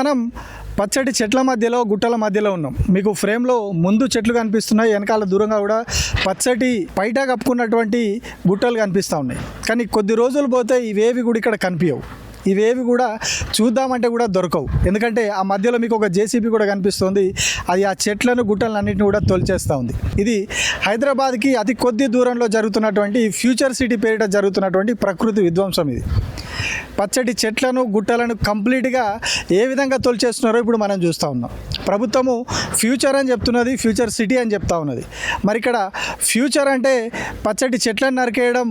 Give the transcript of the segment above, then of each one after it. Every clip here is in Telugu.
మనం పచ్చటి చెట్ల మధ్యలో గుట్టల మధ్యలో ఉన్నాం. మీకు ఫ్రేమ్లో ముందు చెట్లు కనిపిస్తున్నాయి, వెనకాల దూరంగా కూడా పచ్చటి పైట కప్పుకున్నటువంటి గుట్టలు కనిపిస్తూ ఉన్నాయి. కానీ కొద్ది రోజులు పోతే ఇవేవి కూడా ఇక్కడ కనిపించవు. ఇవేవి కూడా చూద్దామంటే కూడా దొరకవు. ఎందుకంటే ఆ మధ్యలో మీకు ఒక జేసీబీ కూడా కనిపిస్తుంది. అది ఆ చెట్లను గుట్టలన్నింటినీ కూడా తొలిచేస్తూ ఉంది. ఇది హైదరాబాద్కి అతి కొద్ది దూరంలో జరుగుతున్నటువంటి ఫ్యూచర్ సిటీ పేరిట జరుగుతున్నటువంటి ప్రకృతి విధ్వంసం. ఇది పచ్చటి చెట్లను గుట్టలను కంప్లీట్గా ఏ విధంగా తొలిచేస్తున్నారో ఇప్పుడు మనం చూస్తూ ఉన్నాం. ప్రభుత్వము ఫ్యూచర్ అని చెప్తున్నది, ఫ్యూచర్ సిటీ అని చెప్తా ఉన్నది. మరి ఇక్కడ ఫ్యూచర్ అంటే పచ్చటి చెట్లను నరికేయడం,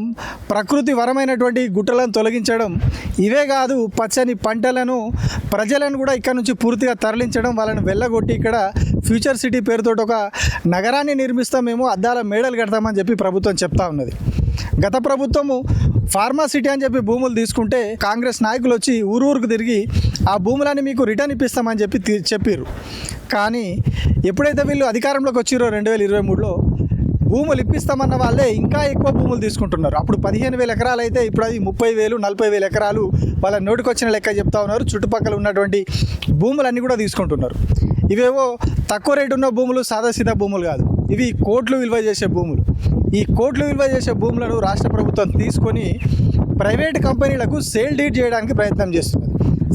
ప్రకృతి వరమైనటువంటి గుట్టలను తొలగించడం, ఇవే కాదు పచ్చని పంటలను ప్రజలను కూడా ఇక్కడ నుంచి పూర్తిగా తరలించడం, వాళ్ళని వెళ్ళగొట్టి ఇక్కడ ఫ్యూచర్ సిటీ పేరుతో ఒక నగరాన్ని నిర్మిస్తామేమో, అద్దాల మేడలు కడతామని చెప్పి ప్రభుత్వం చెప్తా ఉన్నది. గత ప్రభుత్వము ఫార్మా సిటీ అని చెప్పి భూములు తీసుకుంటే కాంగ్రెస్ నాయకులు వచ్చి ఊరూరుకు తిరిగి ఆ భూములని మీకు రిటర్న్ ఇప్పిస్తామని చెప్పారు. కానీ ఎప్పుడైతే వీళ్ళు అధికారంలోకి వచ్చిరో 2023లో భూములు ఇప్పిస్తామన్న వాళ్ళే ఇంకా ఎక్కువ భూములు తీసుకుంటున్నారు. అప్పుడు 15,000 ఎకరాలు అయితే ఇప్పుడు అది 30,000, 40,000 ఎకరాలు వాళ్ళ నోటికొచ్చిన లెక్క చెప్తా ఉన్నారు. చుట్టుపక్కల ఉన్నటువంటి భూములన్నీ కూడా తీసుకుంటున్నారు. ఇవేవో తక్కువ రేటు ఉన్న భూములు, సాదాసీదా భూములు కాదు. ఇవి కోట్లు విలువ చేసే భూములు. ఈ కోట్లు విలువ చేసే భూములను రాష్ట్ర ప్రభుత్వం తీసుకొని ప్రైవేట్ కంపెనీలకు సేల్ డీడ్ చేయడానికి ప్రయత్నం చేస్తున్నది.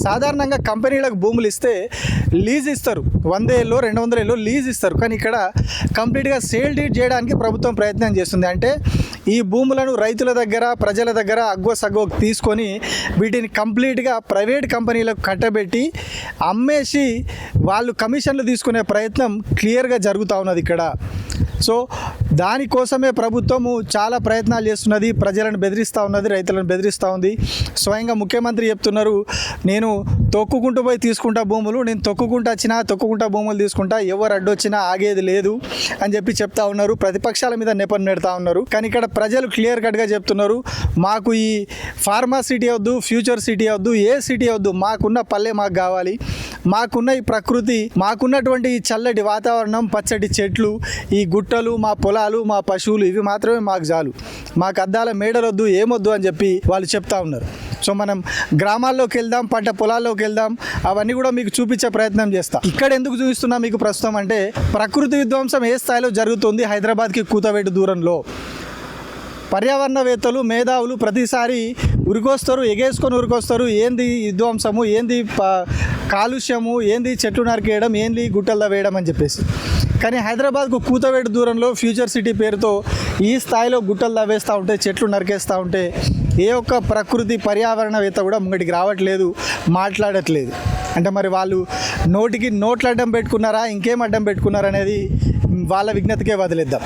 సాధారణంగా కంపెనీలకు భూములు ఇస్తే లీజ్ ఇస్తారు, 100 ఏళ్ళు 200 ఏళ్ళు లీజ్ ఇస్తారు. కానీ ఇక్కడ కంప్లీట్గా సేల్ డీడ్ చేయడానికి ప్రభుత్వం ప్రయత్నం చేస్తుంది. అంటే ఈ భూములను రైతుల దగ్గర, ప్రజల దగ్గర అగ్గో తీసుకొని వీటిని కంప్లీట్గా ప్రైవేట్ కంపెనీలకు కట్టబెట్టి అమ్మేసి వాళ్ళు కమిషన్లు తీసుకునే ప్రయత్నం క్లియర్గా జరుగుతూ ఉన్నది ఇక్కడ. సో దానికోసమే ప్రభుత్వము చాలా ప్రయత్నాలు చేస్తున్నది. ప్రజలను బెదిరిస్తూ ఉన్నది, రైతులను బెదిరిస్తూ ఉంది. స్వయంగా ముఖ్యమంత్రి చెప్తున్నారు, నేను తొక్కుకుంటూ పోయి తీసుకుంటా భూములు, నేను తొక్కుకుంటా భూములు తీసుకుంటా, ఎవరు అడ్డొచ్చినా ఆగేది లేదు అని చెప్పి చెప్తా ఉన్నారు. ప్రతిపక్షాల మీద నెపం నెడతా ఉన్నారు. కానీ ఇక్కడ ప్రజలు క్లియర్ కట్గా చెప్తున్నారు, మాకు ఈ ఫార్మా సిటీ వద్దు, ఫ్యూచర్ సిటీ వద్దు, ఏ సిటీ వద్దు, మాకున్న పల్లె మాకు కావాలి. మాకున్న ఈ ప్రకృతి, మాకున్నటువంటి ఈ చల్లటి వాతావరణం, పచ్చటి చెట్లు, ఈ గుట్టలు, మా పొలాలు, మా పశువులు, ఇవి మాత్రమే మాకు చాలు. మాకు అద్దాల మేడలొద్దు, ఏమొద్దు అని చెప్పి వాళ్ళు చెప్తా ఉన్నారు. సో మనం గ్రామాల్లోకి వెళ్దాం, పంట పొలాల్లోకి వెళ్దాం, అవన్నీ కూడా మీకు చూపించే ప్రయత్నం చేస్తాం. ఇక్కడ ఎందుకు చూపిస్తున్నా మీకు ప్రస్తుతం అంటే, ప్రకృతి విధ్వంసం ఏ స్థాయిలో జరుగుతుంది హైదరాబాద్కి కూతవేటు దూరంలో. పర్యావరణవేత్తలు, మేధావులు ప్రతిసారి ఎగేసుకొని ఉరికొస్తారు. ఏంది విధ్వంసము, ఏంది కాలుష్యము, ఏంది చెట్లు నరికేయడం, ఏంది గుట్టలు వేయడం అని చెప్పేసి. కానీ హైదరాబాద్కు కూతవేటు దూరంలో ఫ్యూచర్ సిటీ పేరుతో ఈ స్థాయిలో గుట్టలు తవ్వేస్తూ ఉంటే, చెట్లు నరికేస్తూ ఉంటే ఏ ఒక్క ప్రకృతి పర్యావరణవేత్త కూడా ముంగటికి రావట్లేదు, మాట్లాడట్లేదు. అంటే మరి వాళ్ళు నోట్లు అడ్డం పెట్టుకున్నారా, ఇంకేం అడ్డం పెట్టుకున్నారా అనేది వాళ్ళ విజ్ఞతకే వదిలేద్దాం.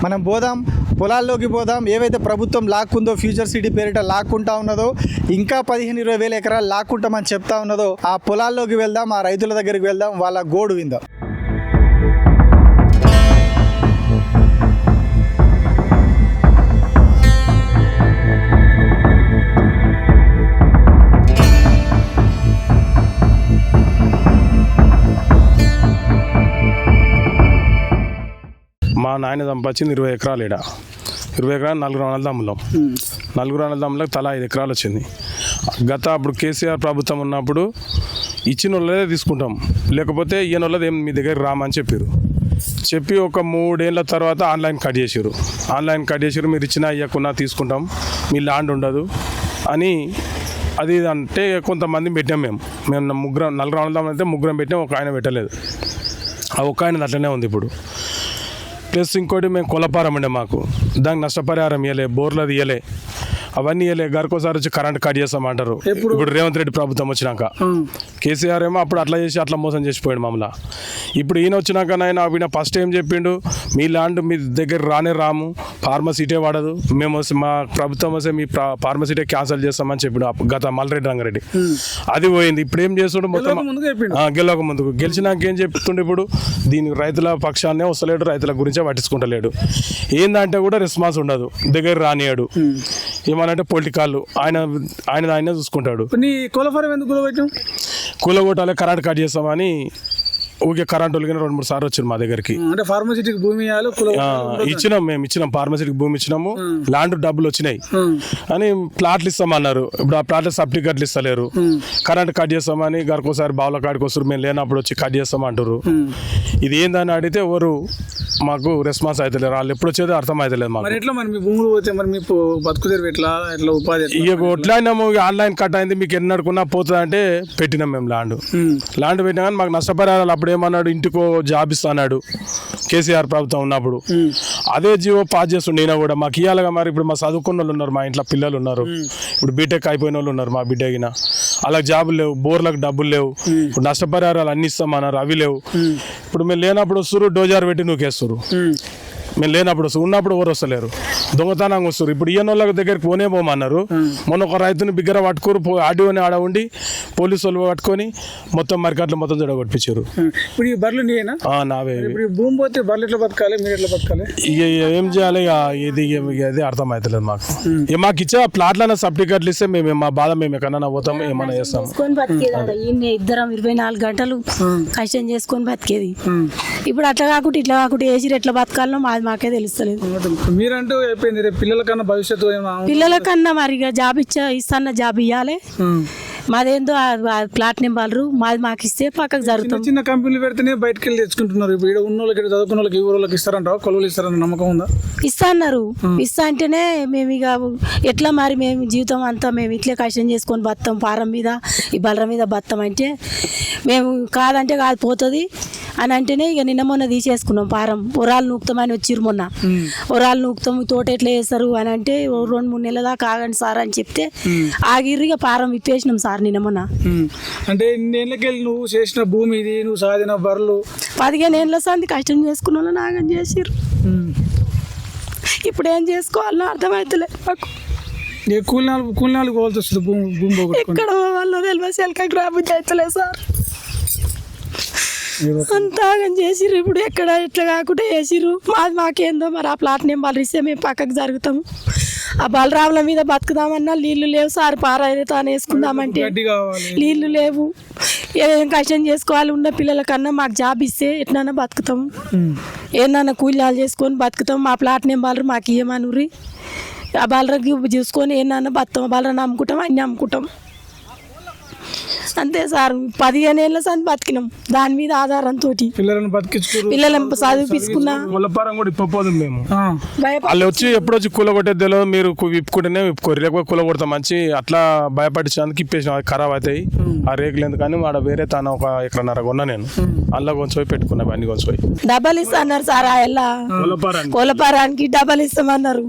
మనం పోదాం, పొలాల్లోకి పోదాం. ఏవైతే ప్రభుత్వం లాక్కుందో, ఫ్యూచర్ సిటీ పేరిట లాక్కుంటా ఉన్నదో, ఇంకా 15-20 వేల ఎకరాలు లాక్కుంటామని చెప్తా ఉన్నదో, ఆ పొలాల్లోకి వెళ్దాం, ఆ రైతుల దగ్గరికి వెళ్దాం, వాళ్ళ గోడు విందాం. మా నాయన సంపాదించింది 20 ఎకరాలు. 20 ఎకరాలు 4 అన్నదమ్ములం. 4 అన్నదమ్ములకు తలా 5 ఎకరాలు వచ్చింది. అప్పుడు కేసీఆర్ ప్రభుత్వం ఉన్నప్పుడు ఇచ్చిన వాళ్ళదే తీసుకుంటాం, లేకపోతే ఈయన వాళ్ళది ఏం మీ దగ్గర రామని చెప్పి ఒక 3 ఏళ్ళ తర్వాత ఆన్లైన్ కట్ చేసారు. మీరు ఇచ్చినా ఇవ్వకున్నా తీసుకుంటాం, మీ ల్యాండ్ ఉండదు అని. అది అంటే కొంతమంది పెట్టాం. మేము ముగ్గురం 4 అన్నదమ్ములు అయితే ముగ్గురం పెట్టాం, ఒక ఆయన పెట్టలేదు. ఆ ఒక్క ఆయన అట్లనే ఉంది ఇప్పుడు. ప్లస్ ఇంకోటి మేము కొలపారం ఉండే, మాకు దానికి నష్టపరిహారం ఇవ్వలే, బోర్లు అది ఇవ్వలే, అవన్నీ ఇవ్వలే. గరికోసారి వచ్చి కరెంట్ కట్ చేస్తామంటారు. ఇప్పుడు రేవంత్ రెడ్డి ప్రభుత్వం వచ్చినాక కేసీఆర్ ఏమో అప్పుడు అట్లా చేసి అట్లా మోసం చేసిపోయాడు మమ్మల్ని. ఇప్పుడు ఈయన వచ్చినాక ఈయన ఫస్ట్ ఏం చెప్పిండు, మీ ల్యాండ్ మీ దగ్గర రాము, ఫార్మసిటీ వాడదు, మేము మా ప్రభుత్వం వస్తే మీ ఫార్మసిటీ క్యాన్సిల్ చేస్తామని చెప్పిండు గత మల్రెడ్డి రంగారెడ్డి. అది పోయింది. ఇప్పుడు ఏం చేస్తుండు, మొత్తం గెలవక ముందుకు గెలిచినాక ఏం చెప్తుండే, ఇప్పుడు దీనికి రైతుల పక్షాన్నే వస్తలేడు, రైతుల గురించే పట్టించుకుంటలేడు. ఏందంటే కూడా రెస్పాన్స్ ఉండదు, దగ్గర రానియాడు. ఏమనంటే పొలిటికల్ ఆయన చూసుకుంటాడు. కూలగొట్టాలి, కరెంట్ కట్ చేస్తామని ఊకే కరెంట్ వాళ్ళకి 2-3 సార్లు వచ్చారు మా దగ్గరికి. అంటే ఫార్మసిటీకి భూమి ఇవ్వాలి, ఇచ్చినాం, మేము ఇచ్చినాం, ఫార్మసీకి భూమి ఇచ్చినాము, ల్యాండ్ డబ్బులు వచ్చినాయి అని ప్లాట్లు ఇస్తామన్నారు. ఇప్పుడు ఆ ప్లాట్లు సర్టిఫికెట్లు ఇస్తలేరు. కరెంట్ కట్ చేస్తామని గరకోసారి బావుల కాడికి వస్తారు, మేము లేనప్పుడు వచ్చి కట్ చేస్తామంటారు. ఇది ఏందని అడిగితే ఎవరు మాకు రెస్పాన్స్ అవుతలేరు. వాళ్ళు ఎప్పుడు వచ్చేది అర్థం అవుతలేదు మాకు. ఎట్లా మరి మీ భూములు పోతే మరి మీకు బతుకు తెరువు ఎట్లా ఉపాధి? ఇక ఎట్లయినాము, ఆన్లైన్ కట్ అయింది, మీకు ఎన్ని అడుకున్నా పోతుంది అంటే పెట్టినాం మేము ల్యాండ్ పెట్టినా కానీ మాకు నష్టపరిహారాలు అప్పుడు ఏమన్నాడు, ఇంటికో జాబ్ ఇస్తాడు కేసీఆర్ ప్రభుత్వం ఉన్నప్పుడు. అదే జీవో పాస్ చేస్తుండే ఈయన కూడా మాకు ఇవ్వాలిగా. మరి ఇప్పుడు మా చదువుకున్న వాళ్ళు ఉన్నారు, మా ఇంట్లో పిల్లలు ఉన్నారు, ఇప్పుడు బీటెక్ అయిపోయిన వాళ్ళు ఉన్నారు మా బిడ్డగిన, అలా జాబులు లేవు, బోర్లకు డబ్బులు లేవు, ఇప్పుడు నష్టపరిహారాలు అన్ని ఇస్తామన్నారు, అవి లేవు. ఇప్పుడు మేము లేనప్పుడు వస్తారు, డోజార్ పెట్టి నూకేస్తారు. మేము లేనప్పుడు వస్తారు, ఉన్నప్పుడు ఎవరు వస్తలేరు, దొంగతనంగా వస్తారు. ఇప్పుడు ఈయన వాళ్ళ దగ్గరికి పోమన్నారు. మొన్న ఒక రైతుని బిగ్గర పట్టుకోరు, ఆడియోని ఆడ ఉండి పోలీసు వాళ్ళు పట్టుకొని మొత్తం మరికట్లు మొత్తం జడగొట్టించారు. ఇప్పుడు ఈ బర్రెలు నీయేనా? నావే. ఇప్పుడు భూమి పోతే బర్రెలు ఎట్లా బతకాలి, మీరు ఎట్లా బతకాలి? ఇక ఏం చేయాలి, ఇది అర్థమవుతలేదు మాకు. మాకు ఇచ్చే ప్లాట్లైనా సర్టిఫికెట్లు ఇస్తే మేము మా బాధ మేము ఎక్కడైనా పోతాము, ఏమన్నా చేస్తాము. ఇద్దరం 24 గంటలు కష్టం చేసుకొని బతికేది. ఇప్పుడు అట్లా కాకుండా ఇట్లా కాకుండా ఏసీ ఎట్లా బతకాలనో మాకే తెలుస్తలేదు. మీరంటూ అయిపోయింది, రేపు పిల్లల కన్నా భవిష్యత్తు పిల్లల కన్నా మరి జాబ్ ఇస్తాన్న జాబ్ ఇవ్వాలి. మాదేందో ప్లాట్ నెంబర్లు మాది మాకు ఇస్తే పక్కకు జరుగుతుంది. చిన్న కంపెనీలు పెడితేనే బయటకు వెళ్ళి తెచ్చుకుంటున్నారు. ఇప్పుడు ఉన్న వాళ్ళకి, చదువుకున్న వాళ్ళకి, ఈ ఊళ్ళకి ఇస్తారంట, కొలువులు ఇస్తారన్న నమ్మకం ఉందా? ఇస్తా అన్నారు. ఇస్తా అంటేనే మేము ఇక ఎట్లా మరి మేము జీవితం అంతా మేము ఇట్లే కష్టం చేసుకొని బతాం, పారం మీద ఈ బలర మీద బతాం అంటే మేము కాదంటే కాదు పోతుంది అని అంటేనే ఇక నిన్న మొన్న తీసేసుకున్నాం పారం. ఒరాలు నూకుతామని వచ్చిర్రు మొన్న. ఒరాలు నూకుతాం, తోట ఎట్లా చేస్తారు అని అంటే 2-3 నెలల దాకా ఆగండి సార్ అని చెప్తే ఆగిర్రు. ఇక పారం విప్పేసినాం సార్ నిన్న మొన్న. అంటే ఇన్నేళ్ళకెళ్ళి నువ్వు చేసిన భూమి ఇది, నువ్వు సాధిన బర్రెలు 15 ఏళ్ళ సంది కష్టం చేసుకున్న వాళ్ళని ఆగం చేసిర్రు. ఇప్పుడు ఏం చేసుకోవాలో అర్థమవుతలేదు మాకు. కూలినాలు పోవాల్సి వస్తుంది భూమి ఎక్కడ వాళ్ళు తెలియదు, సెల్కకి రాబుద్ది అవుతలేదు సార్. అంతా చేసిర్రు. ఇప్పుడు ఎక్కడ ఎట్లా కాకుండా వేసిర్రు. మాకేందో మరి ఆ ప్లాట్ నెంబర్లు ఇస్తే మేము పక్కకు జరుగుతాము. ఆ బలరాముల మీద బతుకుదామన్నా నీళ్లు లేవు సార్. పారైతాను వేసుకుందామంటే నీళ్లు లేవు. ఏం కష్టం చేసుకోవాలి, ఉన్న పిల్లల కన్నా మాకు జాబ్ ఇస్తే ఎట్లన్నా బతుకుతాము, ఏమన్నా కూలీలు చేసుకొని బతుకుతాం. మా ప్లాట్ నెంబర్లు మాకు ఇవ్వమనురి. ఆ బలరకి చూసుకొని ఏమన్నా బతాం, బలరని అమ్ముకుంటాం, అన్నీ అమ్ముకుంటాం. అంతే సార్. 15 ఏళ్ళ సంది బతికినాం దాని మీద ఆధారంతో. పిల్లలను చదివిపించుకున్నా మేము వాళ్ళు వచ్చి ఎప్పుడు వచ్చి కూల కొట్టేది తెలియదు. మీరు విప్పుకుంటేనే విప్పుకోరు, లేకపోతే కూల కొడతాం మంచి అట్లా భయపడించేందుకు ఇప్పేసిన ఖరాబ్ అవుతాయి ఆ రేకులు. ఎందుకని వాడ వేరే తన 1.5 ఎకరన్నర కొన్నా నేను, అందులో కొంచెం పెట్టుకున్నా, అన్ని కొంచెం డబ్బులు ఇస్తాన్నారు సార్. ఆ కోలపారానికి డబ్బులు ఇస్తామన్నారు.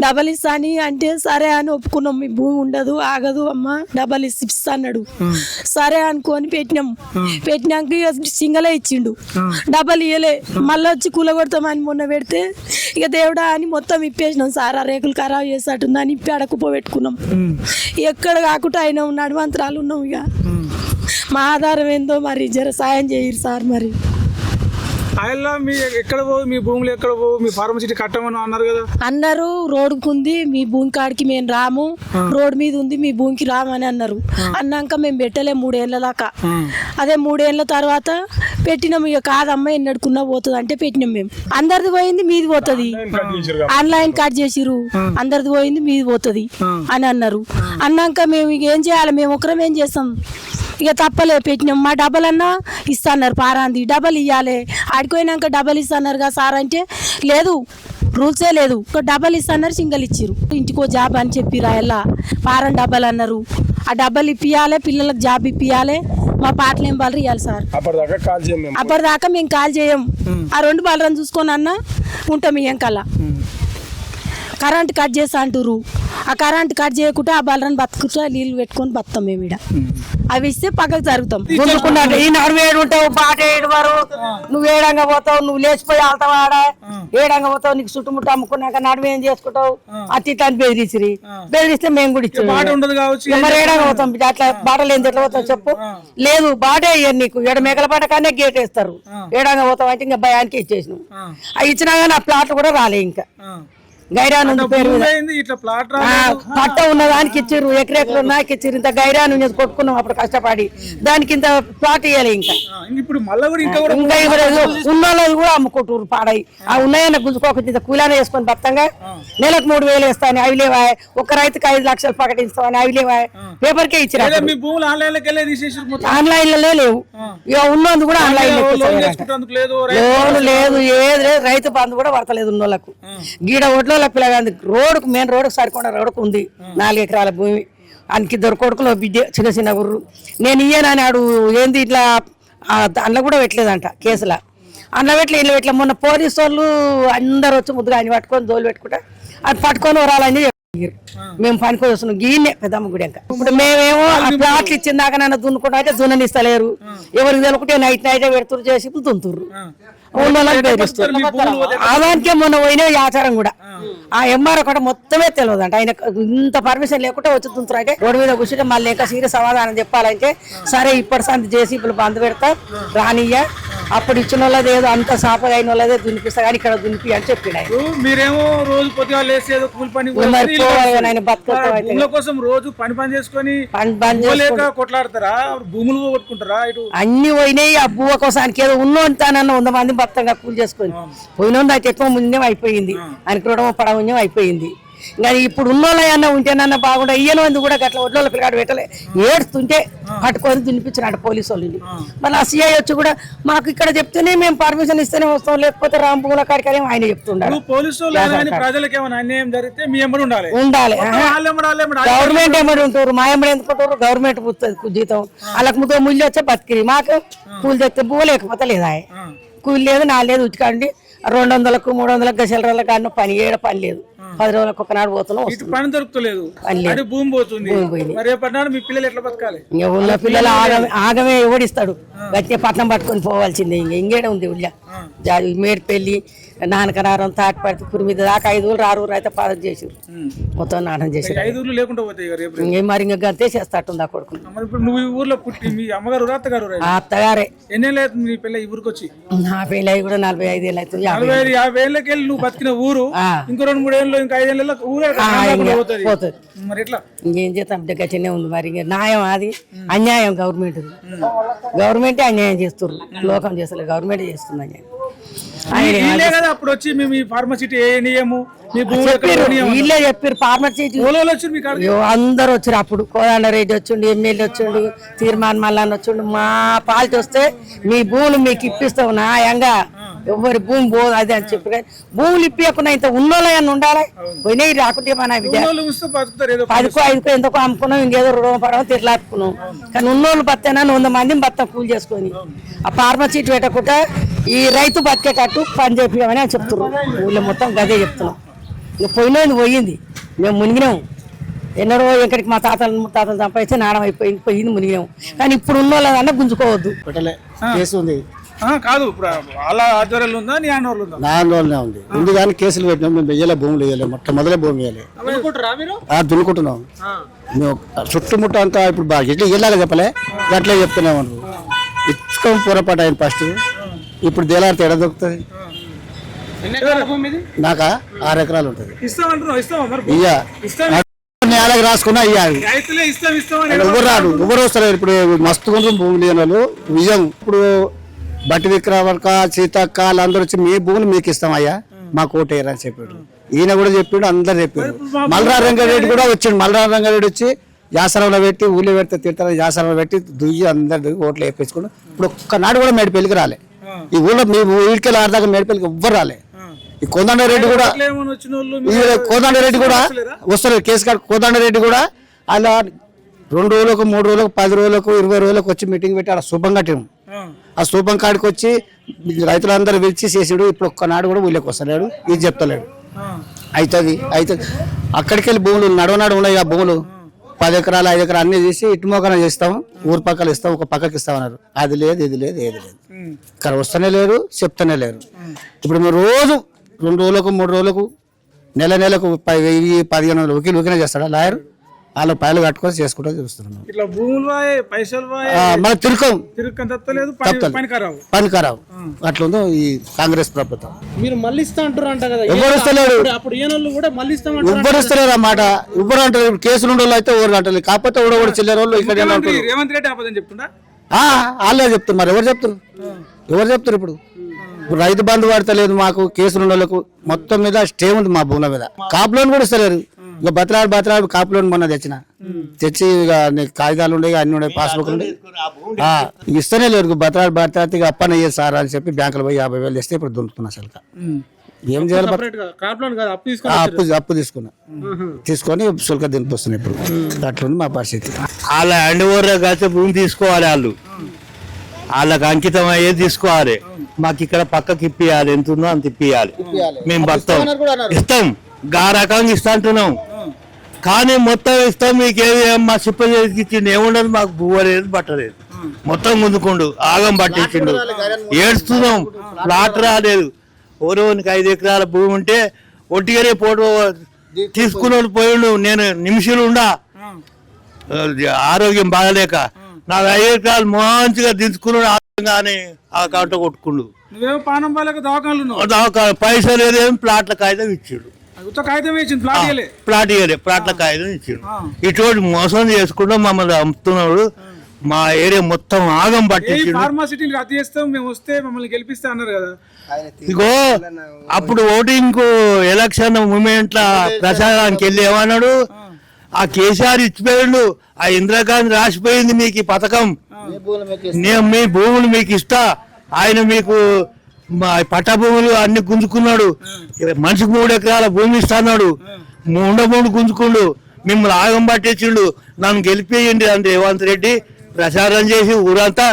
డబ్బులు ఇస్తా అని అంటే సరే అని ఒప్పుకున్నాం. మీ భూమి ఉండదు, ఆగదు అమ్మ, డబ్బులు ఇస్తా అన్నాడు. సరే అనుకొని పెట్టినాక సింగలే ఇచ్చిండు, డబ్బులు ఇయ్యలే. మళ్ళీ వచ్చి కూలగొడతామని మొన్న పెడితే ఇక దేవుడా అని మొత్తం ఇప్పేసినాం సార్. ఆ రేకులు ఖరాబ్ చేసేటట్టుంది అని ఇప్పి అడకుపో పెట్టుకున్నాం. ఎక్కడ కాకుండా అయినా నడువంతరాలు ఉన్నాం. ఇక మా ఆధారం ఏందో మరి జర సాయం చేయరు సార్. మరి ఆయన మీ ఎక్కడ పోవు, మీ భూములు ఎక్కడ పోవు, మీ ఫార్మసిటీ కట్టమని అన్నారు కదా. అన్నారు రోడ్డుకుంది మీ భూమి కాడికి మేము రాము, రోడ్డు మీద ఉంది మీ భూమికి రామని అన్నారు. అన్నాక మేము పెట్టలే 3 ఏళ్ళ దాకా. అదే 3 ఏళ్ళ తర్వాత పెట్టినాం. ఇక కాదమ్మా ఎన్నడుకున్నా పోతుంది అంటే పెట్టినాం. మేము అందరిది పోయింది మీది పోతుంది, ఆన్లైన్ కట్ చేసిరు, అందరిది పోయింది మీది పోతుంది అని అన్నారు. అన్నాక మేము ఇక ఏం చేయాలి, మేము ఒకరం ఏం చేస్తాం, ఇక తప్పలే పెట్టినాం. మా డబ్బులన్నా ఇస్తాన్నారు, పారాంది డబ్బులు ఇవ్వాలి. ఆడిపోయినాక డబ్బులు ఇస్తున్నారు కదా సార్ అంటే లేదు, రూల్సే లేదు. డబ్బులు ఇస్తున్నారు, సింగల్ ఇచ్చిరు. ఇంటికో జాబ్ అని చెప్పి రాయల్లా పారం డబ్బులు అన్నారు. ఆ డబ్బులు ఇప్పియాలి, పిల్లలకు జాబ్ ఇప్పియాలి, మా పాటలు ఏం బలరు ఇవ్వాలి సార్. అప్పటిదాకా మేము కాల్ చేయం. ఆ 2 బలరని చూసుకొని అన్న ఉంటాం. ఏం కల్లా కరెంట్ కట్ చేస్తా అంటారు. ఆ కరెంట్ కట్ చేయకుండా ఆ బలరని బతుకుంటా నీళ్ళు పెట్టుకొని బతాం మేము. ఇక్కడ అవి ఇస్తే పక్కకు జరుగుతాం. గుంజుకున్నాడు ఈ 47 ఉంటావు, బాట 7 వారు నువ్వు ఏడంగా పోతావు, నువ్వు లేచిపోయి వెళ్తావు, ఆడ ఏడంగా పోతావు, నీకు చుట్టుముట్టు అమ్ముకున్నాక నడుము ఏం చేసుకుంటావు అతి అని బెదిరిస్తే మేము కూడా ఇచ్చాం. మరి ఏడంగా పోతాం, అట్లా బాటలు ఏంది ఎట్లా పోతావు చెప్పు. లేదు బాటే ఇయ్యారు నీకు, ఏడ మేకల పాట కానీ గేట్ వేస్తారు. ఏడంగా పోతావు అంటే ఇంకా భయానికి ఇచ్చేసినాం. అవి ఇచ్చినా కానీ ఆ ప్లాట్లు కూడా రాలే. ఇంకా గైరాన్ ఉంది పేరు మీద ఇట్లా ప్లాట్ పట్ట ఉన్న దానికి ఇచ్చిర్రు, ఎకరెకలు నాకు ఇచ్చిర్రు. ఇంత గైరాన్ ఉన్నది కొట్టుకున్నాం అప్పుడు కష్టపడి, దానికి ఇంత ప్లాట్ ఇవ్వాలి. ఇంకా ఇప్పుడు మళ్ళీ కూడా ఇంకా ఇంకా ఇవ్వలేదు. ఉన్న వాళ్ళది కూడా అమ్ముకుంటారు పాడై. ఆ ఉన్నాయన్న గుంజుకోకుండా ఇంత కూలానే వేసుకొని బతంగా నెలకు 3,000 వేస్తాను, అవి లేవా. ఒక రైతుకి 5 లక్షలు ప్రకటిస్తామని అవి లేవా. పేపర్కే ఇచ్చిరా. ఆన్లైన్ లో లేవు. ఇక ఉన్నందు కూడా ఆన్లైన్ లోన్ లేదు, ఏది లేదు. రైతు బంధు కూడా పడతలేదు ఉన్నోళ్ళకు. గీడ ఒడ్ల పిల్లగాంది రోడ్డుకు, మెయిన్ రోడ్డుకు సరికొండ రోడ్డుకు ఉంది 4 ఎకరాల భూమి. ఆయనకి 2 కొడుకులు బిడ్డ చిన్న చిన్న గుర్రు. నేను ఇయ్యనని ఆడు ఏంది ఇట్లా అందులో కూడా పెట్టలేదంట కేసులా. అందులో పెట్టలే ఇట్లా మొన్న పోలీసు వాళ్ళు అందరు వచ్చి ముద్దుగా ఆయన పట్టుకొని దోలు పెట్టుకుంటా అది పట్టుకొని వరాలని మేము పనికి వస్తున్నాం. గీనే పెద్దమ్మ గుడి ఇంకా. ఇప్పుడు మేమేమో ఆ ప్లాట్లు ఇచ్చిన దాకా నన్ను దున్నుకుంటా అయితే దున్ననిస్తలేరు. ఎవరికి తెలుకుంటే నైట్ పెడుతురు చేసి దున్నుతుర్రు. అదానికే మొన్న పోయినా ఆచారం కూడా ఆ ఎంఆర్ ఒకటి మొత్తమే తెలియదు అంట. ఆయన ఇంత పర్మిషన్ లేకుండా వచ్చి దున్నుతారు. అంటే రోడ్డు మీద కూర్చుంటే మళ్ళీ ఇంకా సీరియస్ సమాధానం చెప్పాలంటే సరే ఇప్పటి సంది చేసి ఇప్పుడు బంద్ పెడతా రానియ్య, అప్పుడు ఇచ్చిన వాళ్ళది ఏదో అంత సాపగా అయిన వాళ్ళదే దునిపిస్తా కానీ ఇక్కడ దునిపి అని చెప్పాడు. మీరేమో రోజు పొద్దుగా లేసేదో కూలి పని కోసం రోజు పని చేసుకొని కొట్లాడతారా, భూములు కొట్టుకుంటారా? అన్ని పోయినాయి. ఆ భూమ కోసానికి ఏదో ఉన్నోంతానన్న 100 మంది బతంగా కూలి చేసుకొని పోయిన అయితే ఎక్కువ ముందే అయిపోయింది. ఆయనకి రుణం పడముంజం అయిపోయింది. ఇంకా ఇప్పుడు ఉన్నోళ్ళయన్నా ఉంటేనన్నా బాగుండే. ఇయ్యను కూడా గట్ల ఒడ్లో పిల్లగాడు పెట్టలే ఏడుస్తుంటే పట్టుకొని దునిపించినట్టు పోలీసు వాళ్ళు. మళ్ళీ ఆ సిఐ వచ్చి కూడా మాకు ఇక్కడ చెప్తేనే మేము పర్మిషన్ ఇస్తేనే వస్తాం, లేకపోతే రాంపూల కాడికి ఆయన చెప్తుండాలి. ఉండాలి. గవర్నమెంట్ ఎమ్మడి ఉంటారు, మా ఎమ్మడి ఎందుకుంటారు. గవర్నమెంట్ పుస్తుంది జీతం. వాళ్ళకి ముద్ద ముళ్ళు వచ్చే బతికి మాకు కూలి తెస్తే బువ్వ లేకపోతే లేదా. కూలి లేదు, నా లేదు. ఉచికండి 200కు 300కు గసెలరాళ్ళకి అన్న పని ఏడ పని లేదు. 10 రోజులకు ఒకనాడు పోతున్నాం, పని దొరుకుతలేదు, భూమి పోతుంది. మీ పిల్లలు ఎట్లా బతకాలి? ఉన్న పిల్లలు ఆగమే ఎవడిస్తాడు. గట్టిగా పట్నం పట్టుకొని పోవాల్సిందే. ఇంకేడ ఉంది ఉళ్ళ మేడి పెళ్లి నాన్నకనారం తాటి పడితే కురి మీద దాకా 5 ఊళ్ళు 6 ఊరు అయితే పాదం చేసారు. మొత్తం నాటం చేసారు. 5 ఊర్లు లేకుండా పోతాయి మరి ఇంకా గంతే చేస్తాట్టుంది ఆ కొడుకు. నువ్వు ఈ ఊర్లో పుట్టి మీ అమ్మగారు అత్తగారు? అత్తగారే. ఎన్నేళ్ళు అవుతుంది నీ పిల్ల ఈ ఊరికి వచ్చి? నా పెళ్ళి అయి కూడా 45 ఏళ్ళు అవుతుంది. 50 ఏళ్ళకి వెళ్ళి నువ్వు బతికిన ఊరు ఇంకో 2-3 ఏళ్ళు ఇంకా 5 ఏళ్ళ ఊరే పోతుంది. మరి ఎట్లా ఇంకేం చేస్తాం? గట్టినే ఉంది. మరి ఇంకా న్యాయం అది అన్యాయం. గవర్నమెంటే అన్యాయం చేస్తున్నారు. లోకం చేస్తలేదు, గవర్నమెంట్ చేస్తుంది అన్యాయం. అప్పుడు వచ్చి మేము ఫార్మసిటీ వీళ్ళే చెప్పారు. ఫార్మసిటీ అందరు వచ్చారు. అప్పుడు కోదండరెడ్డి వచ్చిండు, ఎమ్మెల్యే వచ్చిండు, తీర్మాన్ మల్లాన్ని వచ్చిండు. మా పాలిటీ వస్తే మీ భూములు మీకు ఇప్పిస్తాం న్యాయంగా, ఎవరి భూమి పోదు అది అని చెప్పి. భూములు ఇప్పకుండా ఇంత ఉన్నోళ్ళని ఉండాలి. పోయినాయి రాకుంటే మన 10కో 5కో ఎంతకో అమ్ముకున్నాం, ఇంకేదో రుణం పడడం తిరలాపుకున్నాం. కానీ ఉన్నోళ్ళు బతేనా 100 మందిని బతాం కూలి చేసుకొని. ఆ ఫార్మసిటీ పెట్టకుండా ఈ రైతు బతికేటట్టు పని చేపించమని అని చెప్తున్నారు. ఊళ్ళో మొత్తం గదే చెప్తున్నాం. ఇక పోయింది. మేము మునిగినాము ఎన్నడో. ఎక్కడికి మా తాతలు ముత్తాతలు సంపాదించి నాడం పోయింది మునిగినాము. కానీ ఇప్పుడు ఉన్న వాళ్ళదన్నా గుంజుకోవద్దు. కేసు ఉంది కాదు, అలా ఆధ్వర్యంలో ఉందా? నీ నా ఆందోళన ఉంది. ఉంది కానీ కేసులు పెట్టినాం. మేము వెయ్యలే భూములు వేయాలి, మొట్టమొదలే భూమి వేయాలి. దున్నుకుంటున్నాం మేము చుట్టుముట్ట అంతా. ఇప్పుడు బాగా ఇట్లా ఇలాగా చెప్పలే, అట్లే చెప్తున్నాం. ఇచ్చుకోం పొరపాటు ఆయన ఫస్ట్. ఇప్పుడు దేలాడితే ఎడ దొరుకుతుంది? నాకా 6 ఎకరాలు ఉంటుంది. నేలకి రాసుకున్నా ఇయ్యాలి. ఎవరు రాడు, ఎవరు వస్తారు? ఇప్పుడు మస్తు కొంచెం భూమి లేని వాళ్ళు ఇయ్యం. ఇప్పుడు బట్టి విక్రమక సీతక్క వాళ్ళందరూ వచ్చి మీ భూములు మీకు ఇస్తాం అయ్యా, మాకు ఓటేయరు అని చెప్పాడు. ఈయన కూడా చెప్పాడు, అందరు చెప్పాడు. మల్రా రంగారెడ్డి కూడా వచ్చాడు. మల్రా రంగారెడ్డి వచ్చి యాసరంలో పెట్టి ఊళ్ళో పెడితే తిడతారు, యాసరంలో పెట్టి దుయ్యి అందరి ఓట్లు వేయించుకుని. ఇప్పుడు ఒక్కనాడు కూడా మేడిపల్లికి రాలే. ఈ ఊళ్ళో మీ ఊరికెళ్ళి ఆడదాకా మేడిపల్లికి ఎవ్వరు రాలే. ఈ కోదండరెడ్డి కూడా వస్తారు. కేసు కాడ కోదండరెడ్డి కూడా అలా 2 రోజులకు 3 రోజులకు 10 రోజులకు 20 రోజులకు వచ్చి మీటింగ్ పెట్టి అలా శుభం కట్టాము. ఆ శుభం కాడికి వచ్చి రైతులందరూ పిలిచి చేసాడు. ఇప్పుడు ఒక్కనాడు కూడా ఊళ్ళోకి వస్తలేడు, ఇది చెప్తలేడు. అవుతుంది. అక్కడికి వెళ్ళి భూములు నడవనాడు ఉన్నాయి. ఆ భూములు 10 ఎకరాలు 5 ఎకరాలు అన్ని చేసి ఇటు మోకన చేస్తాం, ఊరు పక్కలు ఇస్తాం, ఒక పక్కకి ఇస్తామన్నారు. అది లేదు, ఇది లేదు, ఏది లేదు. ఇక్కడ వస్తూనే లేరు, చెప్తూనే లేరు. ఇప్పుడు మీరు రోజు 2 రోజులకు 3 రోజులకు నెలకు 1000-1500 వకీలు చేస్తాడా లాయర్? వాళ్ళ పైలు కట్టుకొని చేసుకుంటూ చూస్తున్నాం. ఇట్లా భూములు పైసలు మన తిరుకం తప్పలేదు పని ఖరాబ్ అట్లుందో ఈ కాంగ్రెస్ ప్రభుత్వం. మీరు మళ్ళీ ఇస్తా అంటారు అంట కదా, ఎవరు ఇస్తలేరు, అప్పుడు ఏనోళ్ళు కూడా మళ్ళీ ఎవ్వరు ఇస్తలేరు అన్నమాట. ఎవ్వరు అంటారు కేసులు ఉండే వాళ్ళు అయితే ఎవరు అంటారు, కాకపోతే కూడా చిల్లర వాళ్ళు ఇక్కడ రేవంత్ రెడ్డి ఆపదని చెప్తున్నా వాళ్ళే చెప్తారు. మరి ఎవరు చెప్తారు ఇప్పుడు రైతు బంధు పడతలేదు మాకు, కేసులు ఉన్న వాళ్ళకు మొత్తం మీద స్టే ఉంది మా భూముల మీద. కాపు లోన్ కూడా ఇస్తలేరు. ఇక బతలాడు కాపు లోన్ మొన్న తెచ్చి ఇక కాగితాలు ఉండే అన్ని ఉండే పాస్బుక్ ఉండే ఇస్తేనే లేరు. బతలాడితే ఇక అప్పనే సార్ అని చెప్పి బ్యాంకులో పోయి 50,000 తెస్తే ఇప్పుడు దొరుకుతున్నా అసలు ఏం చేయాలి. అప్పు తీసుకొని శుల్క దింపొస్తున్నాయి ఇప్పుడు. అట్లుంది మా పరిస్థితి. వాళ్ళ హ్యాండ్ ఓవర్ కలిసి భూమి తీసుకోవాలి, వాళ్ళకి అంకితం అయ్యేది తీసుకోవాలి. మాకు ఇక్కడ పక్కకి ఇప్పియాలి, ఎంత ఉందో అంత ఇప్పియాలి. మేము బతాం ఇస్తాం, గా రకంగా ఇస్తా అంటున్నాం. కానీ మొత్తం ఇస్తాం మీకు ఏది మా సిప్ప ఇచ్చిండు ఏముండదు, మాకు భూవ లేదు బట్టలేదు, మొత్తం ముందుకుండు ఆగం పట్టించిండు. ఏడుస్తున్నాం, ప్లాట్ రాలేదు. ఓరోనికి 5 ఎకరాల భూమి ఉంటే ఒట్టిగానే పోటు తీసుకుని పోయిండు. నేను నిమిషాలు ఉండా ఆరోగ్యం బాగలేక నాకు 5 ఎకరాలు మంచిగా దించుకున్నాడు అని ఆ కాట కొట్టుకుండు. పైసలు లేదేం ప్లాట్ల కాగితం ఇచ్చాడు, ప్లాట్ల కాగితం ఇచ్చాడు. ఇటువంటి మోసం చేసుకుంటూ మమ్మల్ని అమ్ముతున్నాడు. మా ఏరియా మొత్తం ఆగం పట్టించాడు. ఇగో అప్పుడు ఓటింగ్ ఎలక్షన్ మూమెంట్ ప్రచారానికి వెళ్ళి ఏమన్నాడు, ఆ కేసీఆర్ ఇచ్చిపోయిండు, ఆ ఇందిరాగాంధీ రాసిపోయింది మీకు ఈ పథకం, నేను మీ భూములు మీకు ఇస్తా, ఆయన మీకు పట్టా భూములు అన్ని గుంజుకున్నాడు, మనిషికి 3 ఎకరాల భూమి ఇస్తాడు, 3 గుంజుకుండు, మిమ్మల్ని ఆగం పట్టించిండు, నన్ను గెలిపేయండి అని రేవంత్ రెడ్డి ప్రచారం చేసి ఊరంతా